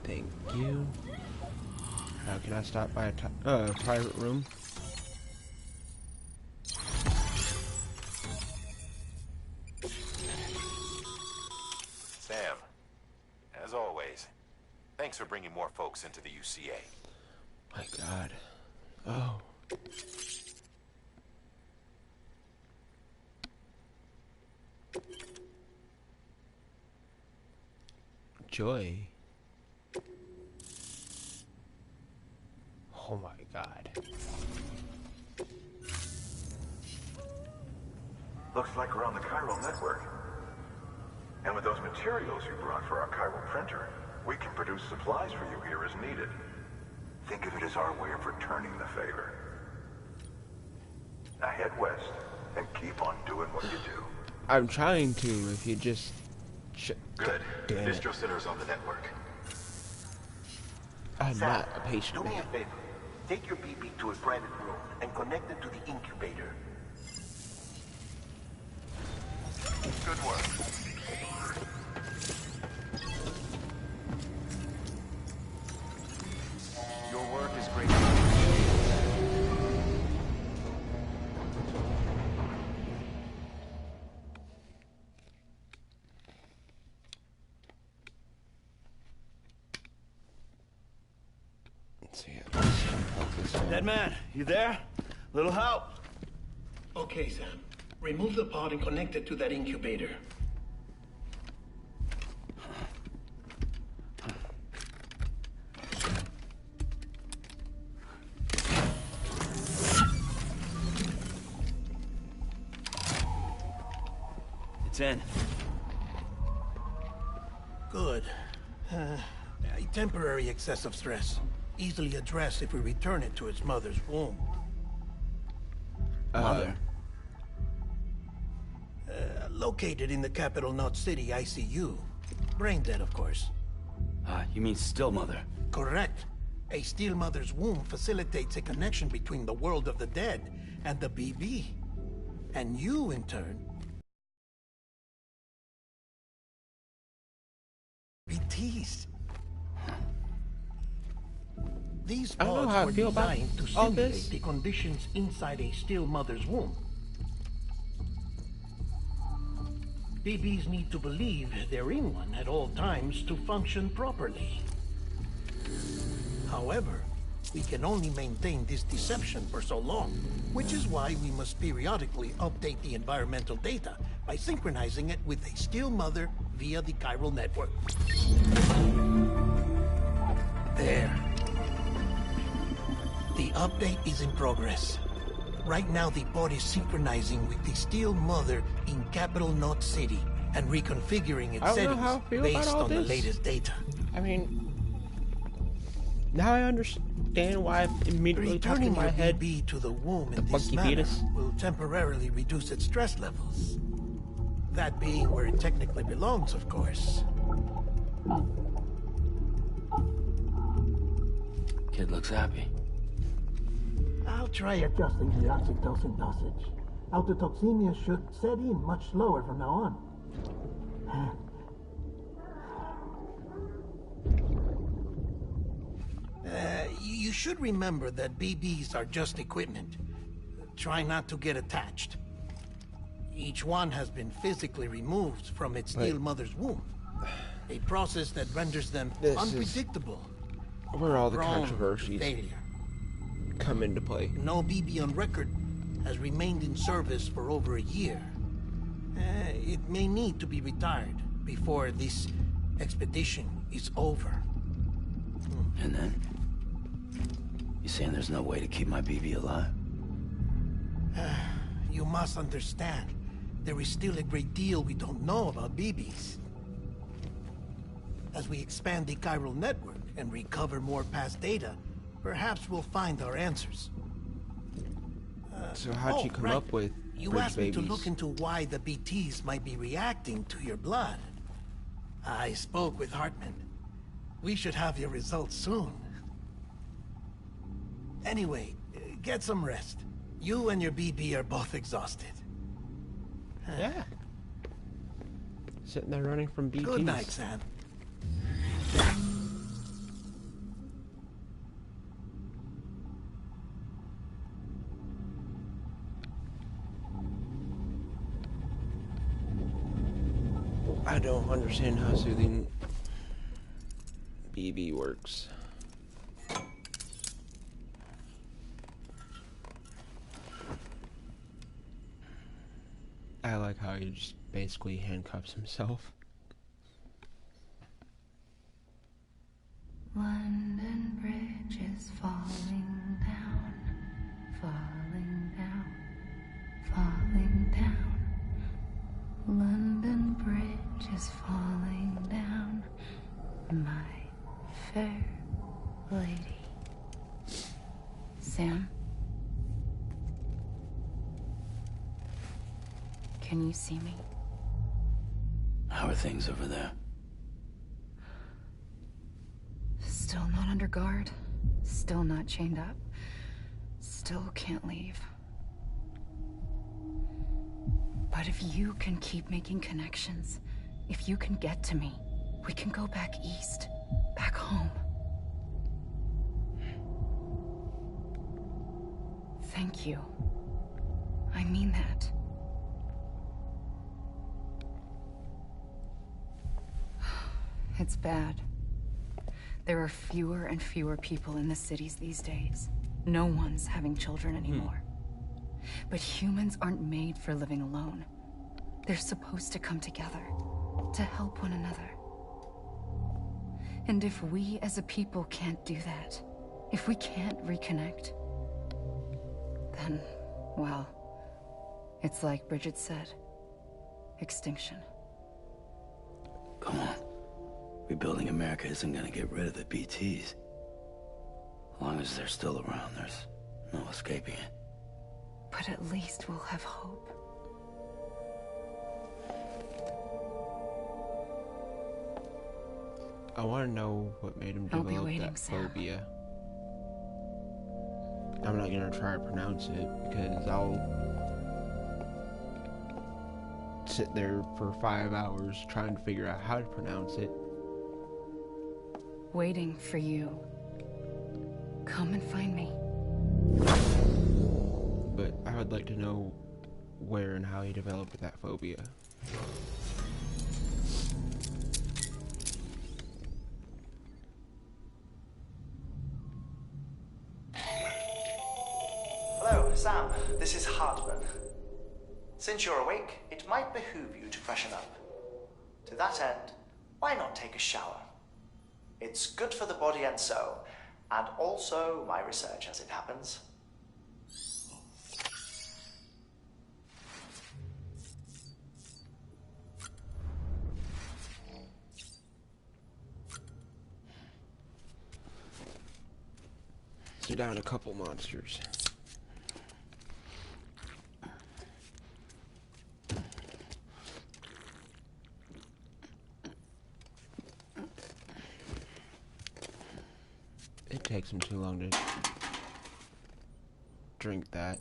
Thank you. Now can I stop by a private room? Sam, as always, thanks for bringing more folks into the UCA. My God. Oh. Joy. Oh my God. Looks like we're on the chiral network. And with those materials you brought for our chiral printer, we can produce supplies for you here as needed. Think of it as our way of returning the favor. Now head west and keep on doing what you do. I'm trying to, if you just... Good. Damn it. Distro Center's on the network. I'm Sam, not a patient do me man. a favor. Take your BB to a private room and connect it to the incubator. Good work. Your work is great. Let's see. Let's unplug this one. Dead man, you there? Little help? Okay, Sam. Remove the pod and connect it to that incubator. It's in. Good. A temporary excessive stress. Easily addressed if we return it to its mother's womb. Mother. Located in the capital Knot City ICU. Brain dead, of course. You mean still mother? Correct. A steel mother's womb facilitates a connection between the world of the dead and the BB. And you, in turn, be teased. These I don't know pods how I were feel about designed to all simulate this. the conditions inside a still mother's womb. BBs need to believe they're in one at all times to function properly. However, we can only maintain this deception for so long, which is why we must periodically update the environmental data by synchronizing it with a still mother via the chiral network. There. The update is in progress. Right now, the pod is synchronizing with the steel mother in capital Knot City and reconfiguring its I don't know how I settings feel based about all on the this. latest data. I mean, now I understand why I immediately popped in Returning my your head BB to the womb in this monkey manner fetus. will temporarily reduce its stress levels. That being where it technically belongs, of course. Kid looks happy. I'll try adjusting the oxytocin dosage. Autotoxemia should set in much slower from now on. You should remember that BBs are just equipment. Try not to get attached. Each one has been physically removed from its steel mother's womb. A process that renders them unpredictable. Where all the controversies come into play. No BB on record has remained in service for over a year. It may need to be retired before this expedition is over. And then? You saying there's no way to keep my BB alive? You must understand, there is still a great deal we don't know about BBs. As we expand the chiral network and recover more past data, perhaps we'll find our answers. So how'd you come up with You asked me to look into why the BTs might be reacting to your blood. I spoke with Hartman. We should have your results soon. Anyway, get some rest. You and your BB are both exhausted. Yeah. Sitting there running from BTs. Good night, Sam. I don't understand how soothing BB works. I like how he just basically handcuffs himself. London Bridge is falling down, falling down, falling down. London Bridge is falling down, my fair lady. Sam? Can you see me? How are things over there? Still not under guard. Still not chained up. Still can't leave. But if you can keep making connections, if you can get to me, we can go back east. Back home. Thank you. I mean that. It's bad. There are fewer and fewer people in the cities these days. No one's having children anymore. But humans aren't made for living alone. They're supposed to come together, to help one another. And if we as a people can't do that, if we can't reconnect, then, well, it's like Bridget said, extinction. Come on. Rebuilding America isn't gonna get rid of the BTs. As long as they're still around, there's no escaping it. But at least we'll have hope. I want to know what made him develop that phobia. I'm not gonna try to pronounce it because I'll sit there for 5 hours trying to figure out how to pronounce it. Waiting for you. Come and find me. But I would like to know where and how he developed that phobia. Hello, Sam. This is Hartman. Since you're awake, it might behoove you to freshen up. To that end, why not take a shower? It's good for the body and soul, and also my research as it happens. So down a couple monsters. It takes him too long to drink that.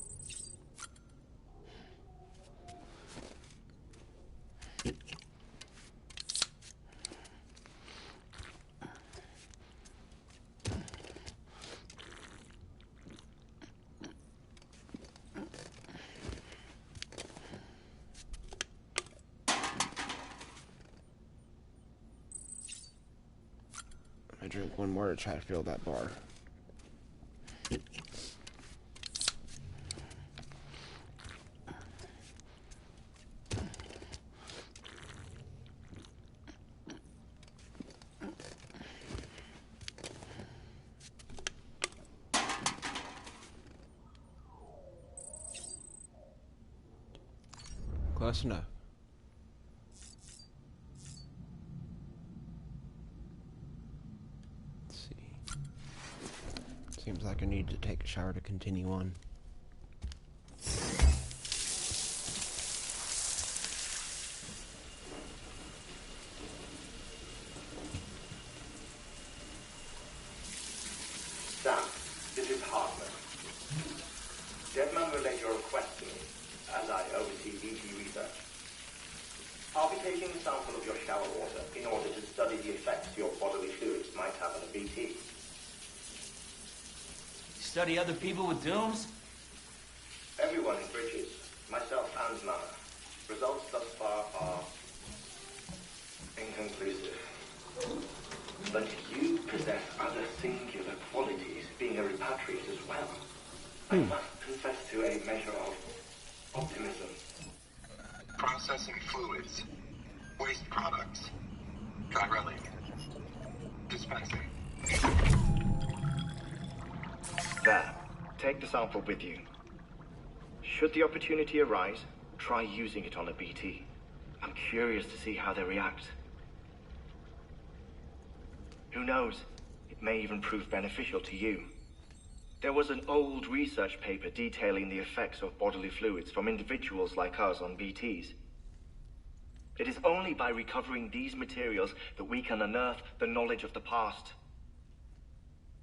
I drink one more to try to fill that bar. Close enough. Let's see. Seems like I need to take a shower to continue on. Sam, this is Hartman. Deadman relayed your request to me, as I oversee BT research. I'll be taking a sample of your shower water in order to study the effects your bodily fluids might have on a BT. Study other people with dooms? Everyone in Bridges, myself and Mana. Results thus far are inconclusive. But you possess other singular qualities, being a repatriate as well. I must confess to a measure of optimism. Processing fluids. Waste products. Dry dispensing. There. Take the sample with you. Should the opportunity arise, try using it on a BT. I'm curious to see how they react. Who knows? It may even prove beneficial to you. There was an old research paper detailing the effects of bodily fluids from individuals like us on BTs. It is only by recovering these materials that we can unearth the knowledge of the past.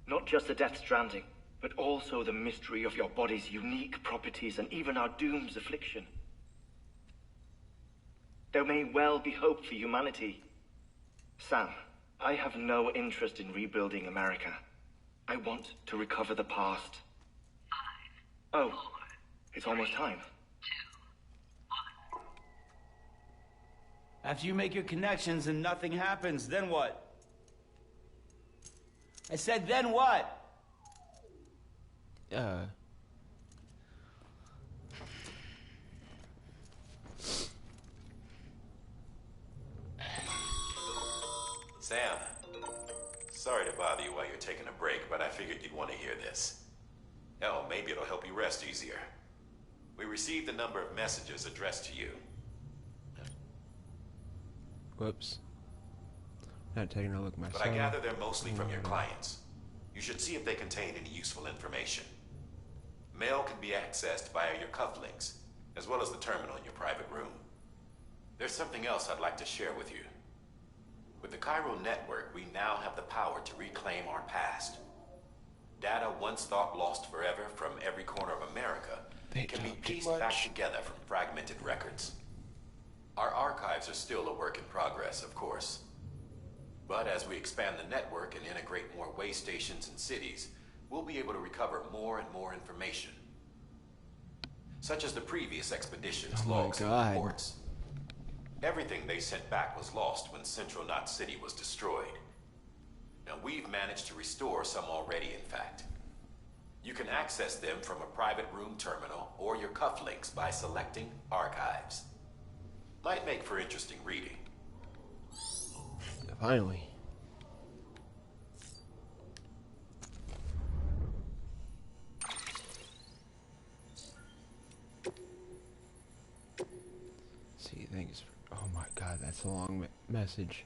Not just the death stranding, but also the mystery of your body's unique properties and even our doom's affliction. There may well be hope for humanity. Sam, I have no interest in rebuilding America. I want to recover the past. 5, 4, it's almost time. 2, 1. After you make your connections and nothing happens, then what? I said, then what? Sam, sorry to bother you while you're taking a break, but I figured you'd want to hear this. Hell, maybe it'll help you rest easier. We received a number of messages addressed to you. Whoops. Not taking a look myself. But I gather they're mostly from your clients. You should see if they contain any useful information. Mail can be accessed via your cufflinks, as well as the terminal in your private room. There's something else I'd like to share with you. With the Chiral network, we now have the power to reclaim our past. Data once thought lost forever from every corner of America can be pieced back together from fragmented records. Our archives are still a work in progress, of course. But as we expand the network and integrate more way stations and cities, we'll be able to recover more and more information. Such as the previous expedition's logs and reports. Everything they sent back was lost when Central Knot City was destroyed. Now we've managed to restore some already, in fact. You can access them from a private room terminal or your cufflinks by selecting Archives. Might make for interesting reading. Finally. See, thanks. Oh my God, that's a long message.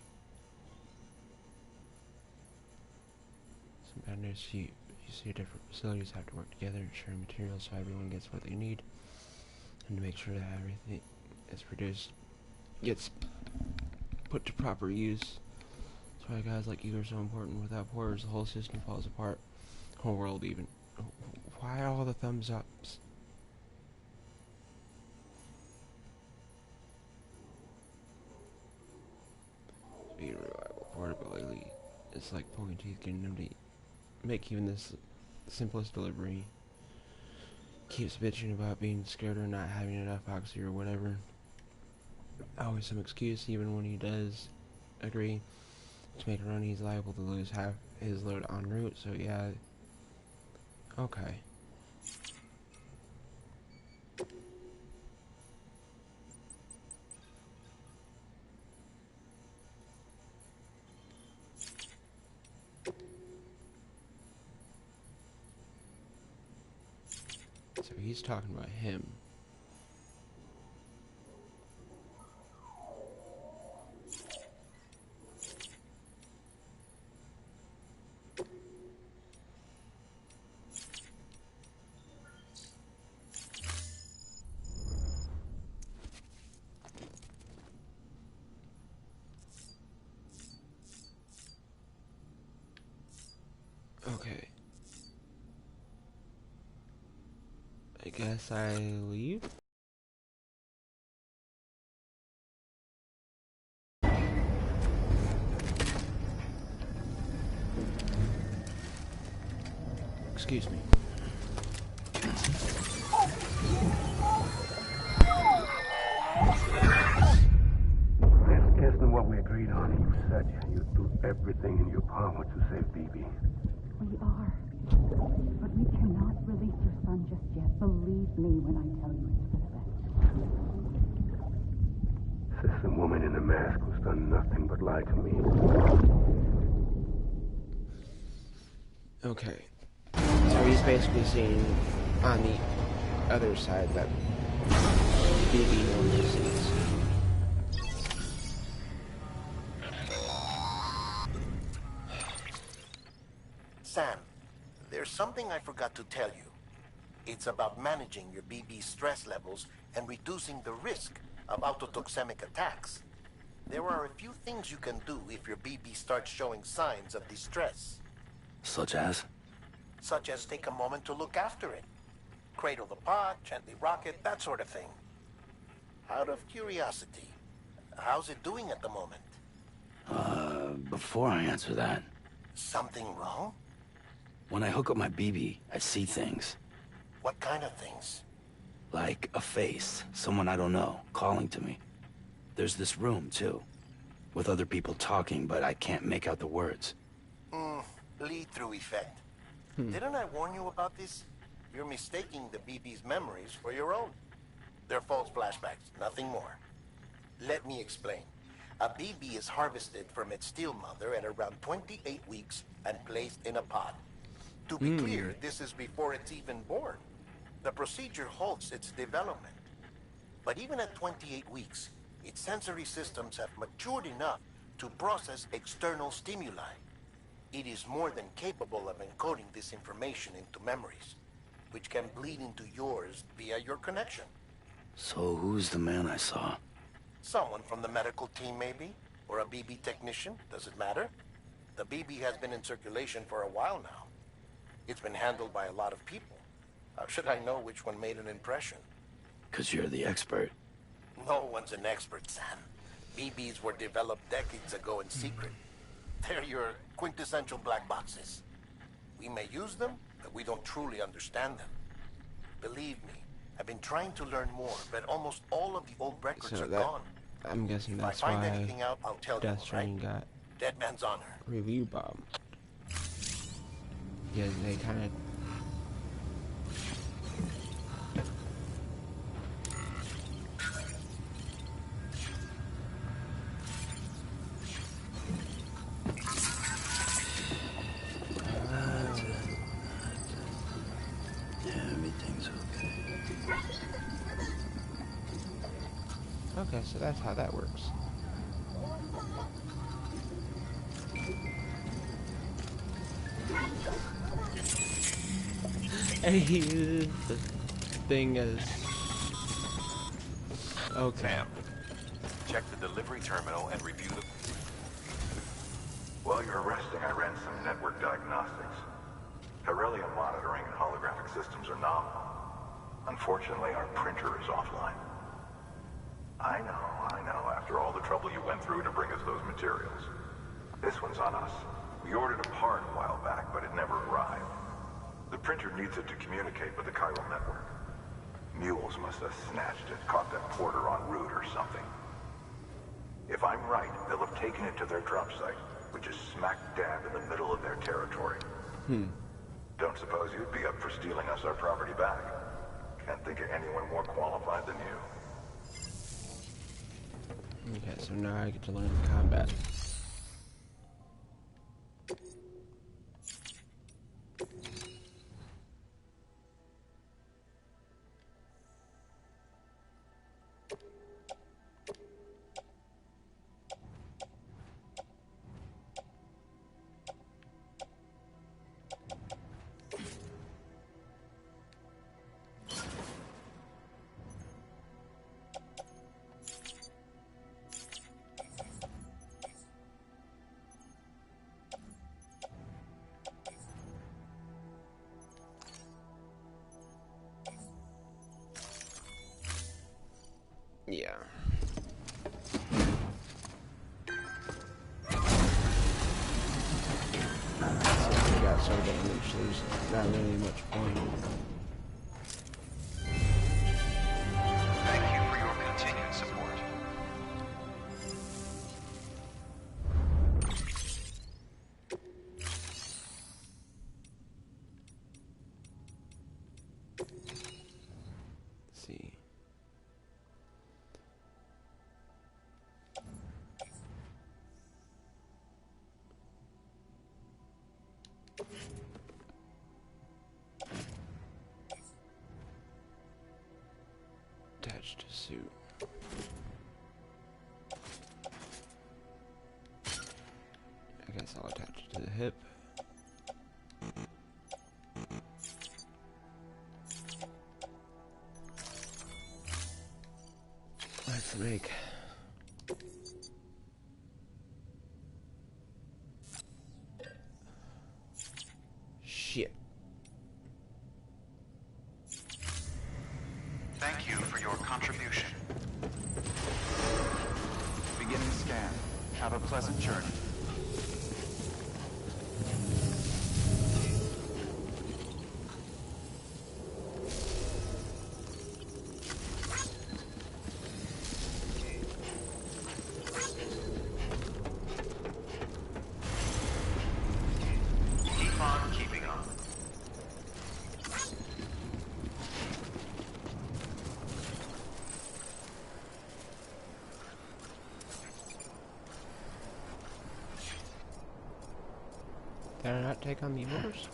Some bad news. You see, different facilities have to work together to share materials so everyone gets what they need, and to make sure that everything that's produced gets put to proper use. That's why guys like you are so important. Without porters, the whole system falls apart. The whole world even. Why all the thumbs ups? Speed, reliable, portability. It's like pulling teeth getting them to make even this simplest delivery. Keeps bitching about being scared or not having enough oxy or whatever. Always some excuse, even when he does agree. To make a run, he's liable to lose half his load en route, so yeah. Okay. So he's talking about him. Okay. I guess I leave? Excuse me. It's less than what we agreed on. You said you'd do everything in your power to save BB. We are. But we cannot release your son just yet. Believe me when I tell you it's for the best. Says the woman in the mask who's done nothing but lie to me. Okay. So he's basically saying on the other side that BB normally sees. Sam, there's something I forgot to tell you. It's about managing your BB stress levels and reducing the risk of autotoxemic attacks. There are a few things you can do if your BB starts showing signs of distress. Such as? Such as take a moment to look after it. Cradle the pot, gently rock it, that sort of thing. Out of curiosity, how's it doing at the moment? Before I answer that... Something wrong? When I hook up my BB, I see things. What kind of things? Like a face, someone I don't know, calling to me. There's this room, too, with other people talking, but I can't make out the words. Lead-through effect. Didn't I warn you about this? You're mistaking the BB's memories for your own. They're false flashbacks, nothing more. Let me explain. A BB is harvested from its steel mother at around 28 weeks and placed in a pod. To be clear, this is before it's even born. The procedure halts its development. But even at 28 weeks, its sensory systems have matured enough to process external stimuli. It is more than capable of encoding this information into memories, which can bleed into yours via your connection. So who's the man I saw? Someone from the medical team, maybe? Or a BB technician? Does it matter? The BB has been in circulation for a while now. It's been handled by a lot of people. How should I know which one made an impression? 'Cause you're the expert. No one's an expert, Sam. BBs were developed decades ago in secret. They're your quintessential black boxes. We may use them, but we don't truly understand them. Believe me, I've been trying to learn more, but almost all of the old records are gone. I'm guessing that's if I find why anything out, I'll tell Death you, Stranding right? got Dead man's honor. review bomb. Yeah, they kind of... Everything's okay. Okay, so that's how that works. Hey, the thing is... Okay. Sam, check the delivery terminal and review the... While you're resting, I ran some network diagnostics. Beryllium monitoring and holographic systems are nominal. Unfortunately, our printer is offline. I know. After all the trouble you went through to bring us those materials. This one's on us. We ordered a part a while back, but it never arrived. The printer needs it to communicate with the chiral network. Mules must have snatched it, caught that porter en route or something. If I'm right, they'll have taken it to their drop site, which is smack dab in the middle of their territory. Don't suppose you'd be up for stealing us our property back? Can't think of anyone more qualified than you. Okay, so now I get to learn combat. Yeah. So we got so damage, there's not really much point. Thank you for your continued support. Let's see. Attached to suit. I guess I'll attach it to the hip. Let's make shit. Thank you for your contribution. Beginning scan. Have a pleasant journey. Keep on keeping on. Did I not take on the others?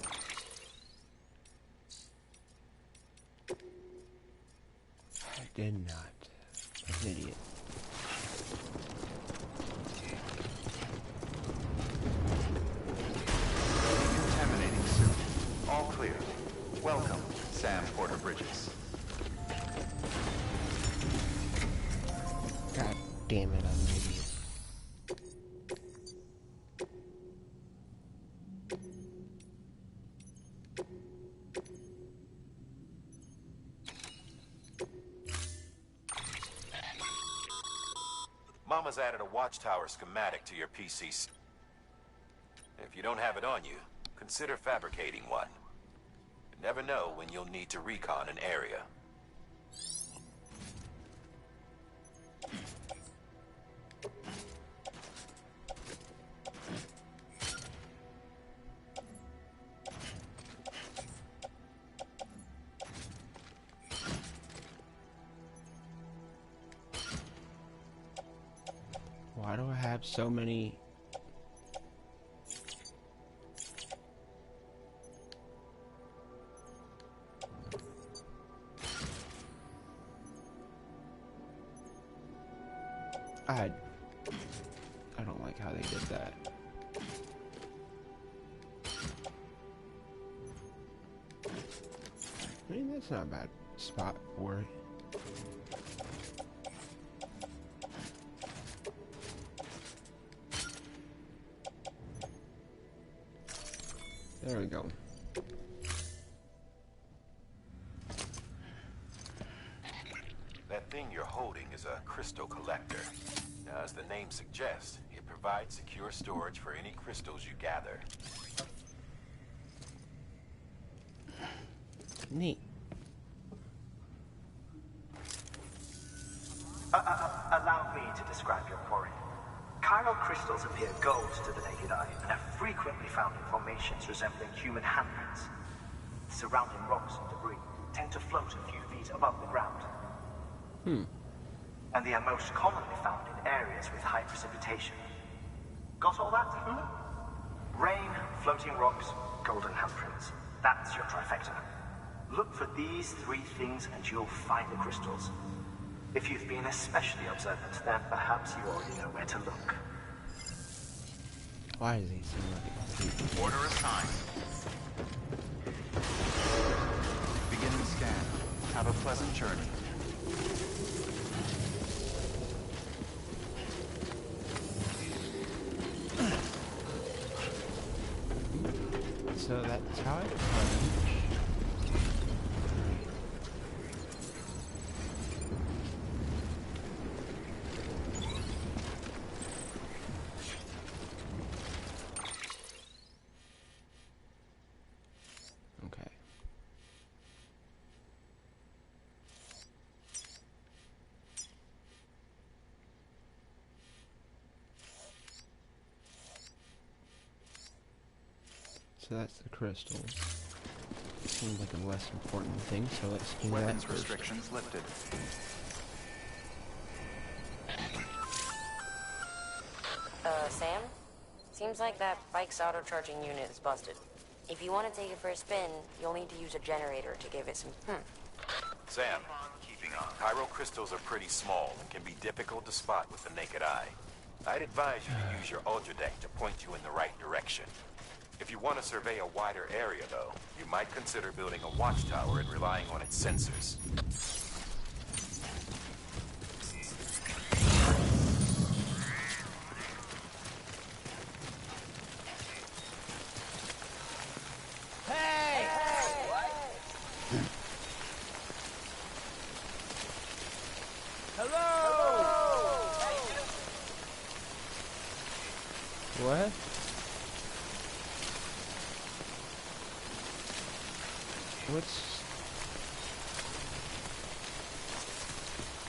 I did not. I'm an idiot. Contaminating suit. All clear. Welcome, Sam Porter Bridges. God damn it, I'm an idiot. Mama's added a watchtower schematic to your PC. If you don't have it on you, consider fabricating one. You never know when you'll need to recon an area. Why do I have so many? I don't like how they did that. I mean, that's not a bad spot for it. There we go. That thing you're holding is a crystal collector. Now, as the name suggests, it provides secure storage for any crystals you gather. Neat. Allow me to describe your quarry. Chiral crystals appear gold to the naked eye and are frequently found in formations resembling human handprints. Surrounding rocks and debris tend to float a few feet above the ground. And they are most commonly found in areas with high precipitation. Got all that? Rain, floating rocks, golden handprints. That's your trifecta. Look for these three things and you'll find the crystals. If you've been especially observant, then perhaps you already know where to look. Why does he seem like Order assigned. Begin the scan. Have a pleasant journey. So that's how it okay. So that's the crystal. Seems like a less important thing, so let's do Weapons that first. restrictions lifted. Sam? Seems like that bike's auto-charging unit is busted. If you want to take it for a spin, you'll need to use a generator to give it some Sam, chiral crystals are pretty small and can be difficult to spot with the naked eye. I'd advise you to use your ultra deck to point you in the right direction. If you want to survey a wider area, though, you might consider building a watchtower and relying on its sensors. Hey! Hello! What? What's...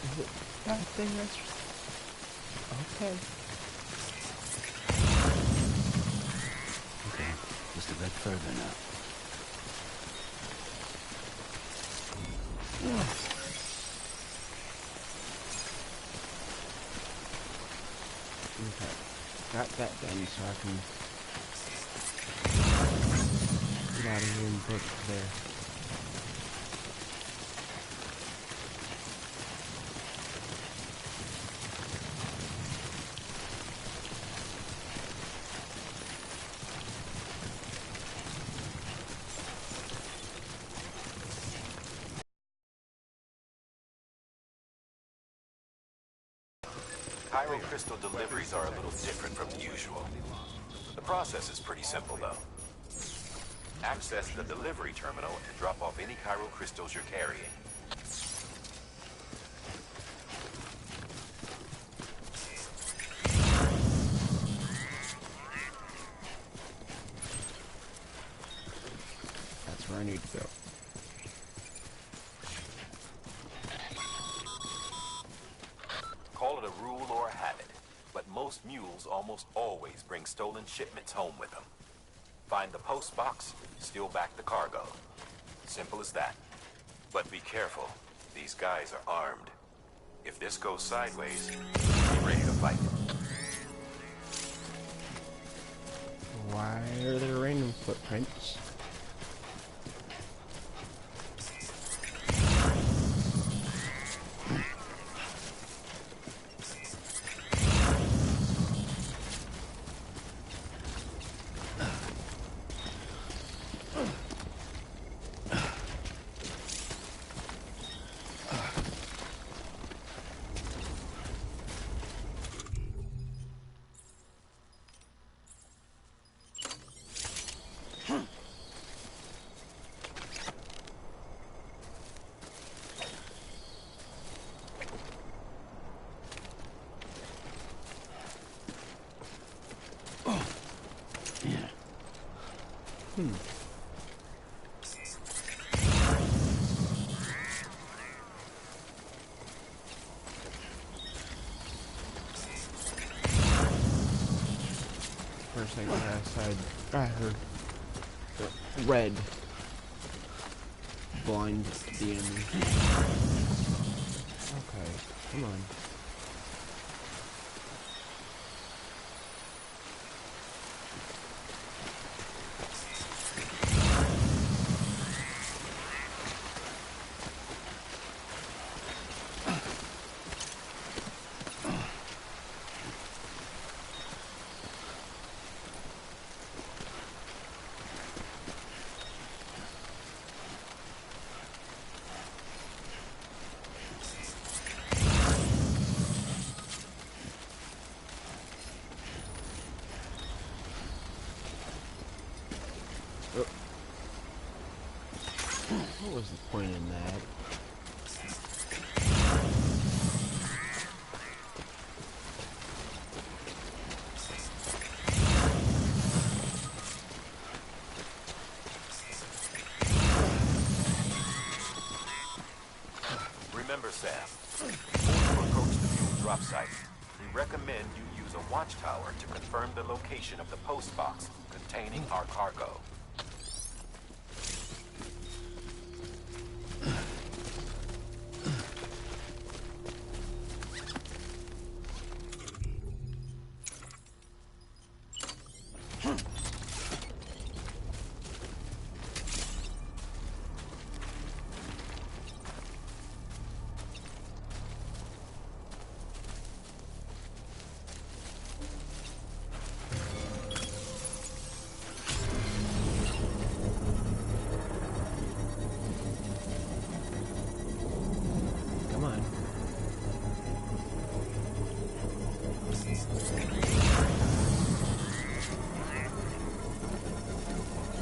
Is it that thing that's... Okay. Okay, just a bit further now. Okay. Got that done so I can get out of here and put it there. Chiral crystal deliveries are a little different from the usual. The process is pretty simple, though. Access the delivery terminal to drop off any chiral crystals you're carrying. That's where I need to go. Call it a rule or a habit, but most mules almost always bring stolen shipments home with them. Find the post box, steal back the cargo. Simple as that. But be careful. These guys are armed. If this goes sideways, be ready to fight. Why are there random footprints? I heard red blind the enemy. Okay, come on. What was the point in that? Remember, Sam, before you approach the fuel drop site, we recommend you use a watchtower to confirm the location of the post box containing our cargo. Come on.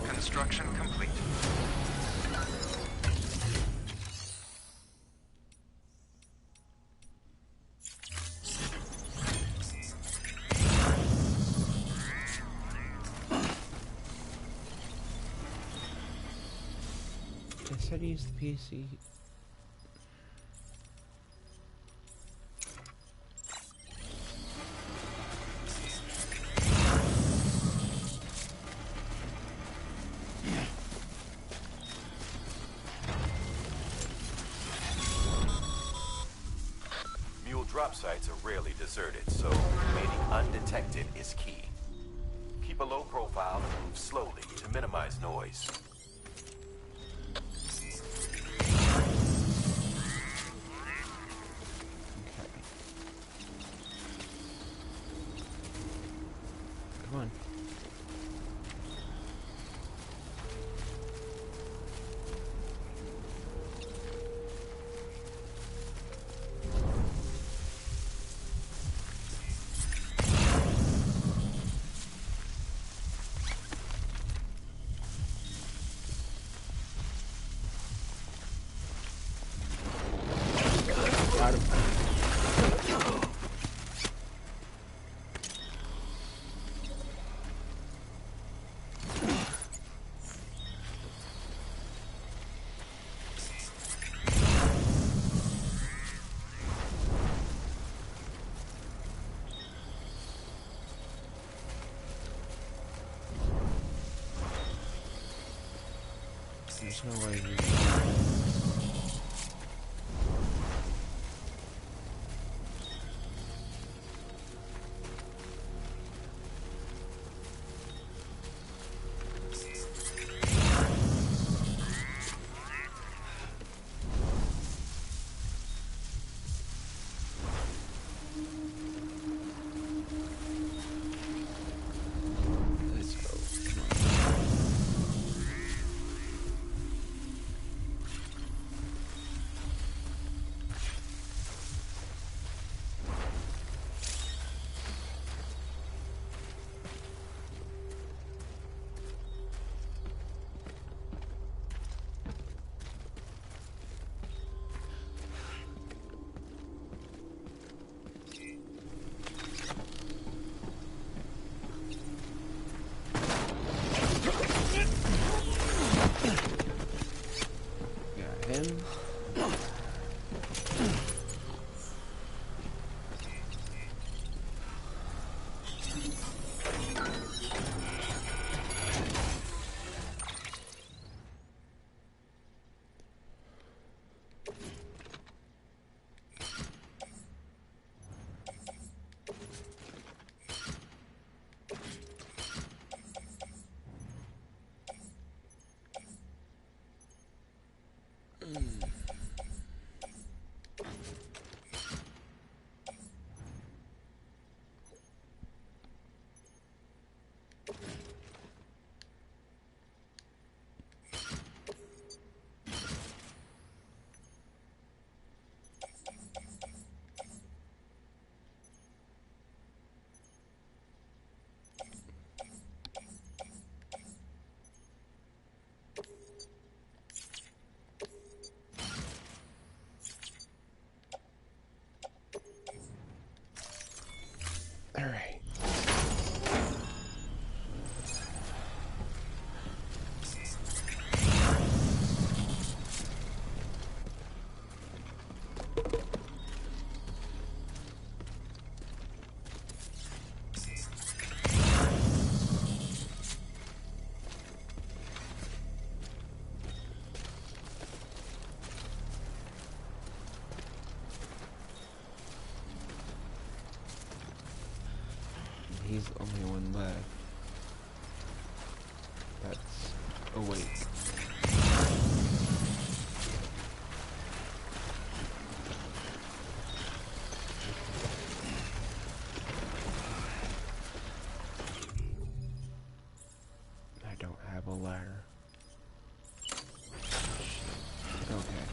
Construction complete. I said use the PC. Mule drop sites are rarely deserted, so remaining undetected is key. Keep a low profile and move slowly to minimize noise. Come on. Got him. There's no way we let's go. Come on. There's only one left. That's awake. I don't have a ladder. Okay.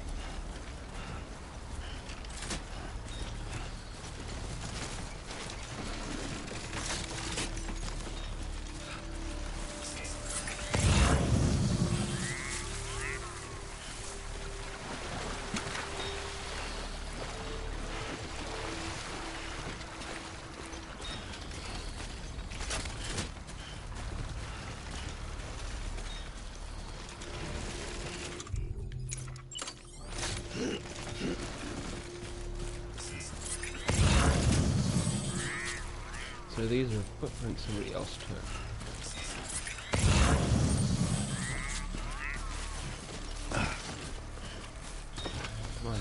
So these are footprints somebody else took. Come on.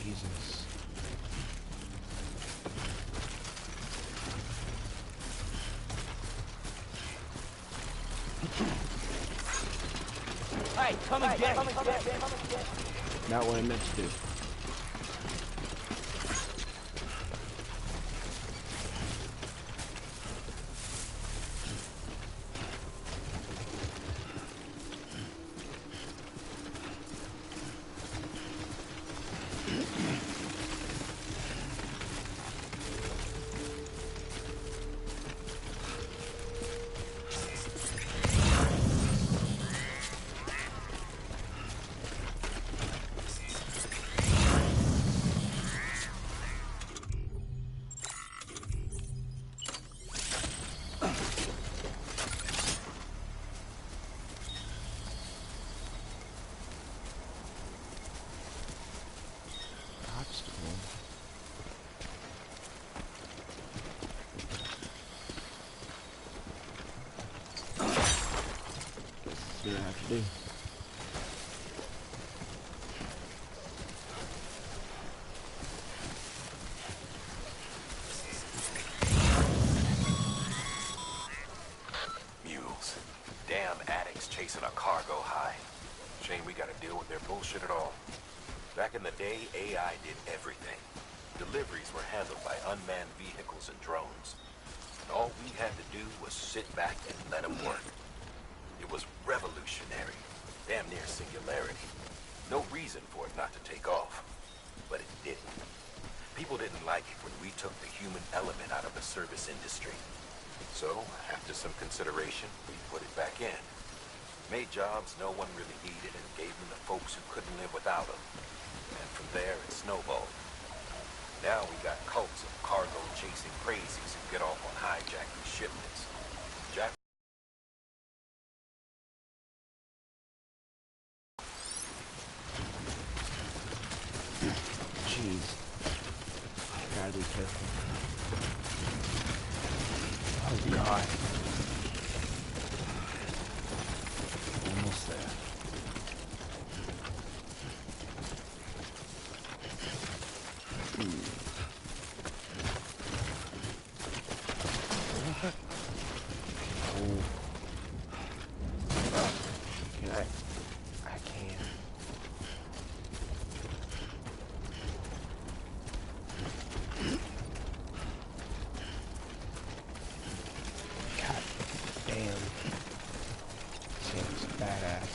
Jesus. Hey, come and get me. Not what I meant to do. See what I have to do. Mules. Damn addicts chasing a cargo high. Shame we gotta deal with their bullshit at all. Back in the day, AI did everything. Deliveries were handled by unmanned vehicles and drones. And all we had to do was sit back and let them work. It was revolutionary. Damn near singularity. No reason for it not to take off. But it didn't. People didn't like it when we took the human element out of the service industry. So, after some consideration, we put it back in. Made jobs no one really needed and gave them to folks who couldn't live without them. And from there, it snowballed. Now we got cults of cargo-chasing crazies who get off on hijacking shipments. Jeez. Gotta be careful. Oh god. Almost there. I can't. God damn. Seems badass.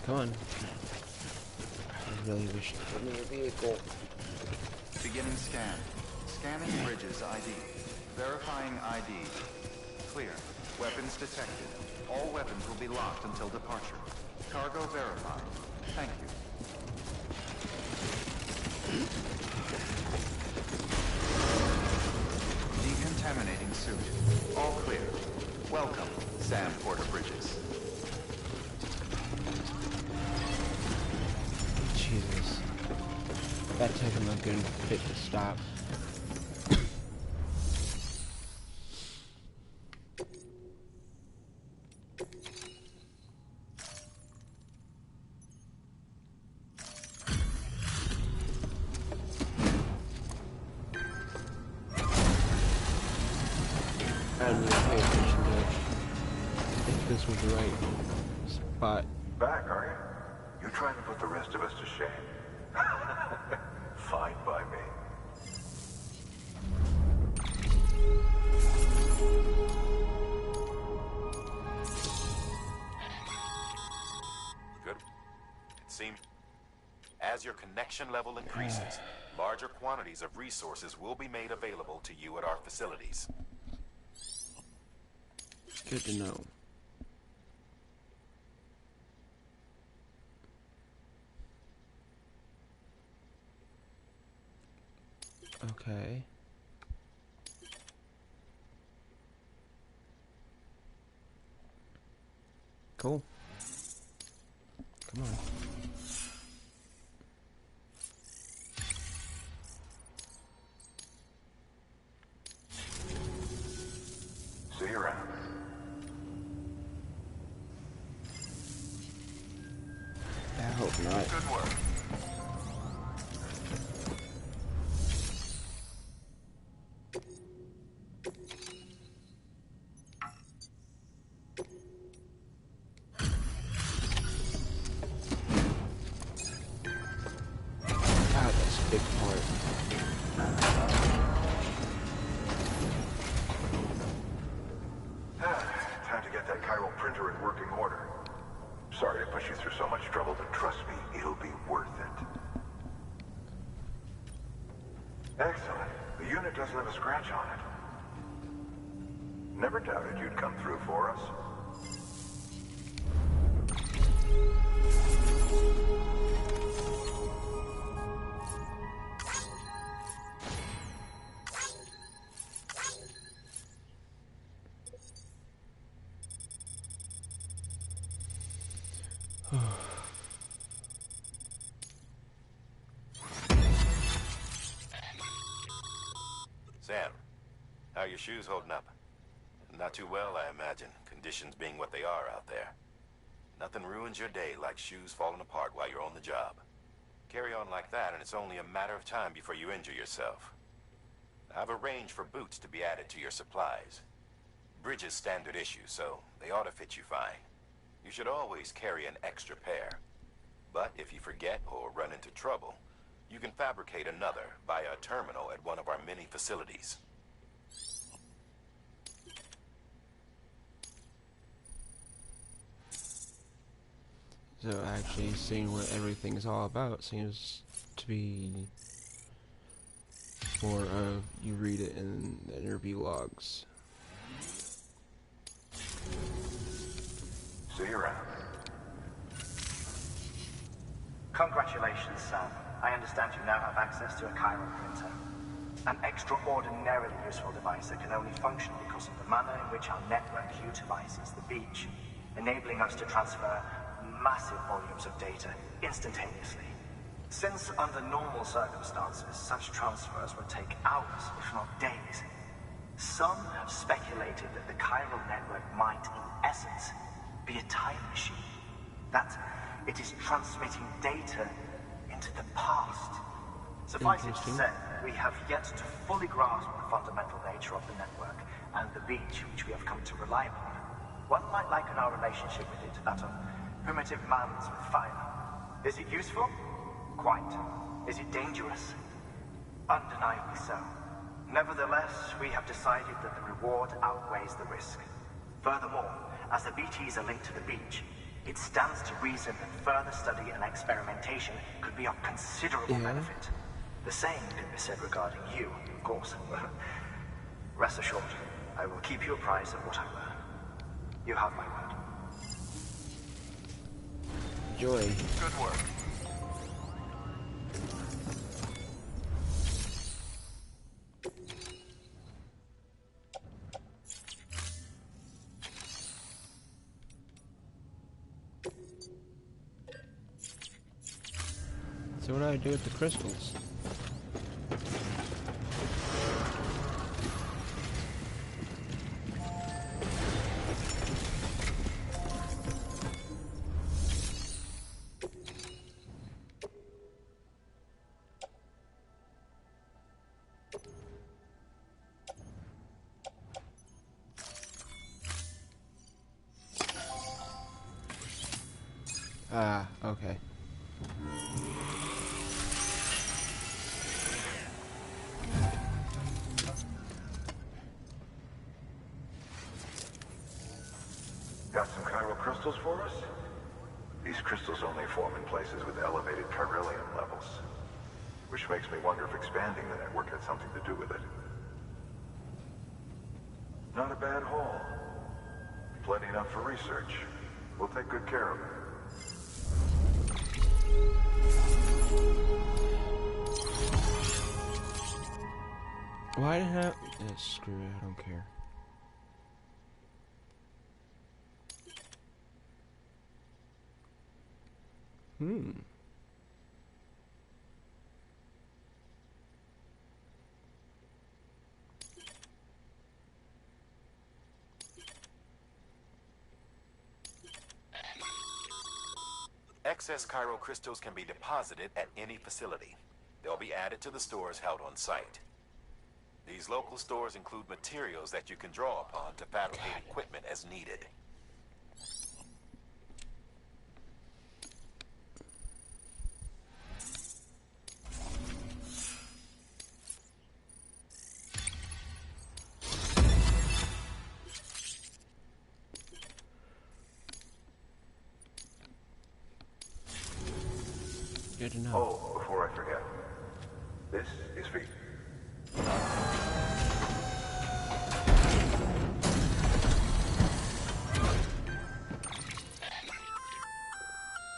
Come on. I really wish it would be a vehicle. Beginning scan. Scanning Bridges ID. Verifying ID. Clear. Weapons detected. All weapons will be locked until departure. Cargo verified. Thank you. Decontaminating suit. All clear. Welcome, Sam Porter Bridges. Jesus. That took him a good bit to stop. I need to pay attention to if this was the right spot. Back, are you? You trying to put the rest of us to shame? Fine by me. Good. It seems as your connection level increases, larger quantities of resources will be made available to you at our facilities. Good to know. Okay. Cool. Come on. See you around. I hope not. Good work. God, that's a big part. Time to get that chiral printer in working order. Sorry to put you through so much trouble, but trust me, it'll be worth it. Excellent. The unit doesn't have a scratch on it. Never doubted you'd come through for us. Sam, how are your shoes holding up? Not too well, I imagine, conditions being what they are out there. Nothing ruins your day like shoes falling apart while you're on the job. Carry on like that, and it's only a matter of time before you injure yourself. I've arranged for boots to be added to your supplies. Bridges standard issue, so they ought to fit you fine. You should always carry an extra pair. But if you forget or run into trouble, you can fabricate another via a terminal at one of our many facilities. So actually seeing what everything is all about seems to be more of you read it in the interview logs. See you around. Congratulations, Sam. I understand you now have access to a chiral printer. An extraordinarily useful device that can only function because of the manner in which our network utilizes the beach, enabling us to transfer massive volumes of data instantaneously. Since under normal circumstances, such transfers would take hours, if not days, some have speculated that the chiral network might, in essence, be a time machine. That it is transmitting data into the past. Suffice it to say, we have yet to fully grasp the fundamental nature of the network and the beach which we have come to rely upon. One might liken our relationship with it to that of primitive mans with fire. Is it useful? Quite. Is it dangerous? Undeniably so. Nevertheless, we have decided that the reward outweighs the risk. Furthermore, as the BTs are linked to the beach, It stands to reason that further study and experimentation could be of considerable benefit. The same can be said regarding you, of course. Rest assured, I will keep you apprised of what I learn. You have my word. Joy. Good work. So what do I do with the crystals? Ah, okay. Got some chiral crystals for us? These crystals only form in places with elevated chiralium levels. Which makes me wonder if expanding the network had something to do with it. Not a bad haul. Plenty enough for research. We'll take good care of it. Why did I have... screw it, I don't care. Excess chiral crystals can be deposited at any facility. They'll be added to the stores held on site. These local stores include materials that you can draw upon to fabricate equipment as needed. Good to know. Oh, before I forget. This is for you.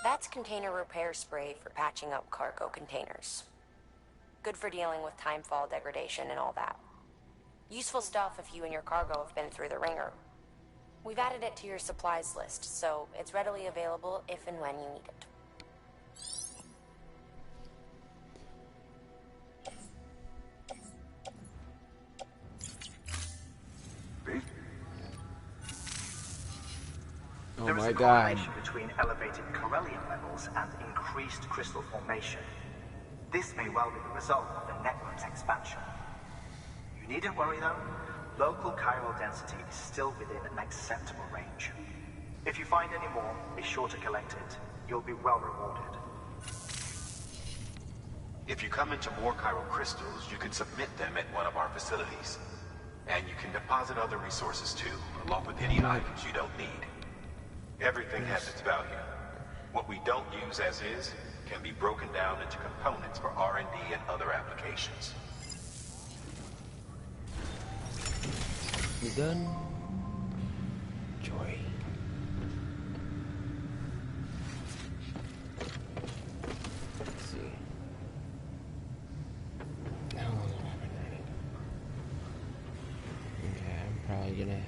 That's container repair spray for patching up cargo containers. Good for dealing with timefall degradation and all that. Useful stuff if you and your cargo have been through the ringer. We've added it to your supplies list, so it's readily available if and when you need it. Oh my God. There is a correlation between elevated chiralium levels and increased crystal formation. This may well be the result of the network's expansion. You needn't worry though. Local chiral density is still within an acceptable range. If you find any more, be sure to collect it. You'll be well rewarded. If you come into more chiral crystals, you can submit them at one of our facilities. And you can deposit other resources too, along with any items you don't need. Everything has its value. What we don't use as is can be broken down into components for R&D and other applications. You done? Joy. Let's see. How long have I been running? Yeah, I'm probably gonna...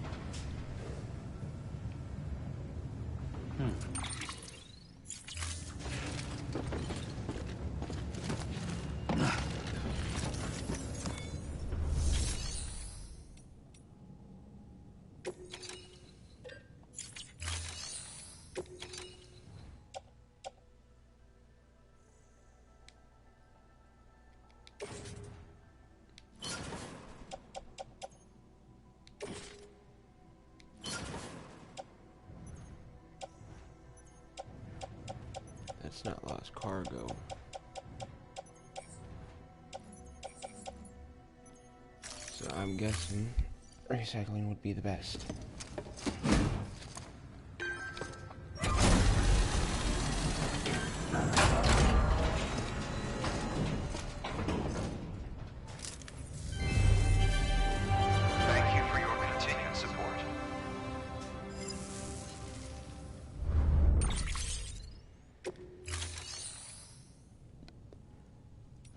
That's not lost cargo. So I'm guessing recycling would be the best.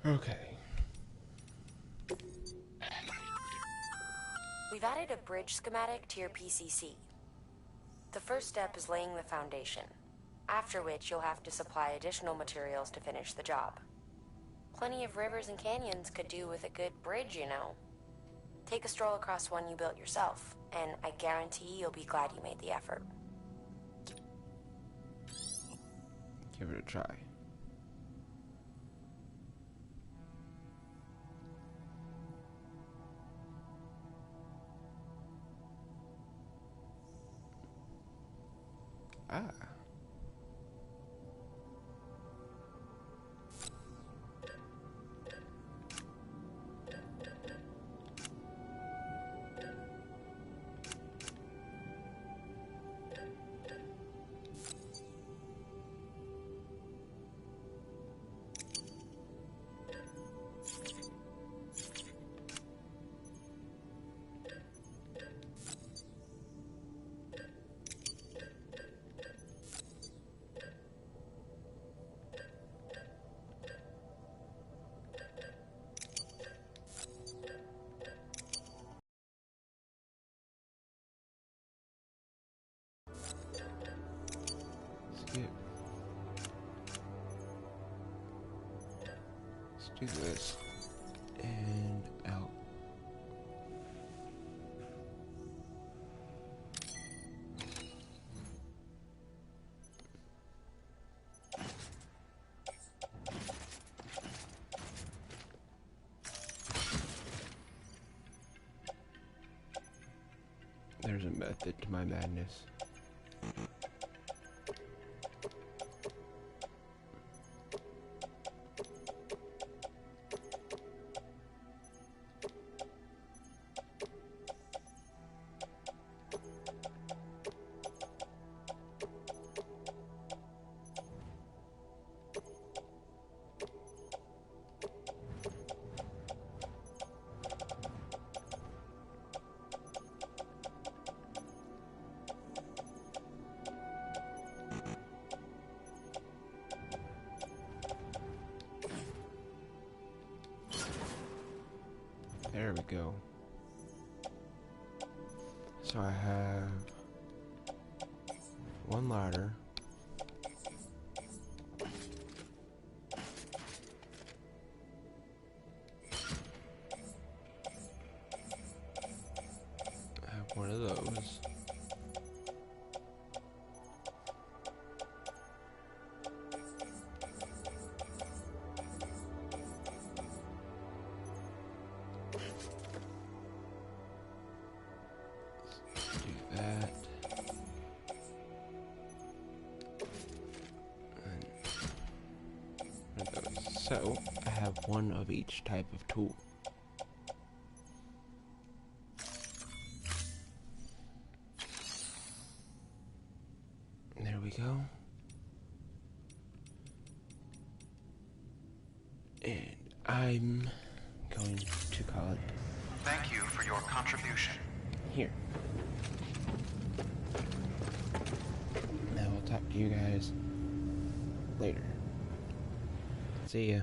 Okay. We've added a bridge schematic to your PCC. The first step is laying the foundation, after which you'll have to supply additional materials to finish the job. Plenty of rivers and canyons could do with a good bridge, you know. Take a stroll across one you built yourself, and I guarantee you'll be glad you made the effort. Give it a try. Ah. Skip. Let's do this. And out. There's a method to my madness. There we go. So I have one ladder. I have one of those. So, I have one of each type of tool. There we go. And I'm going to call it. Thank you for your contribution. Here. Now I'll talk to you guys later. See ya.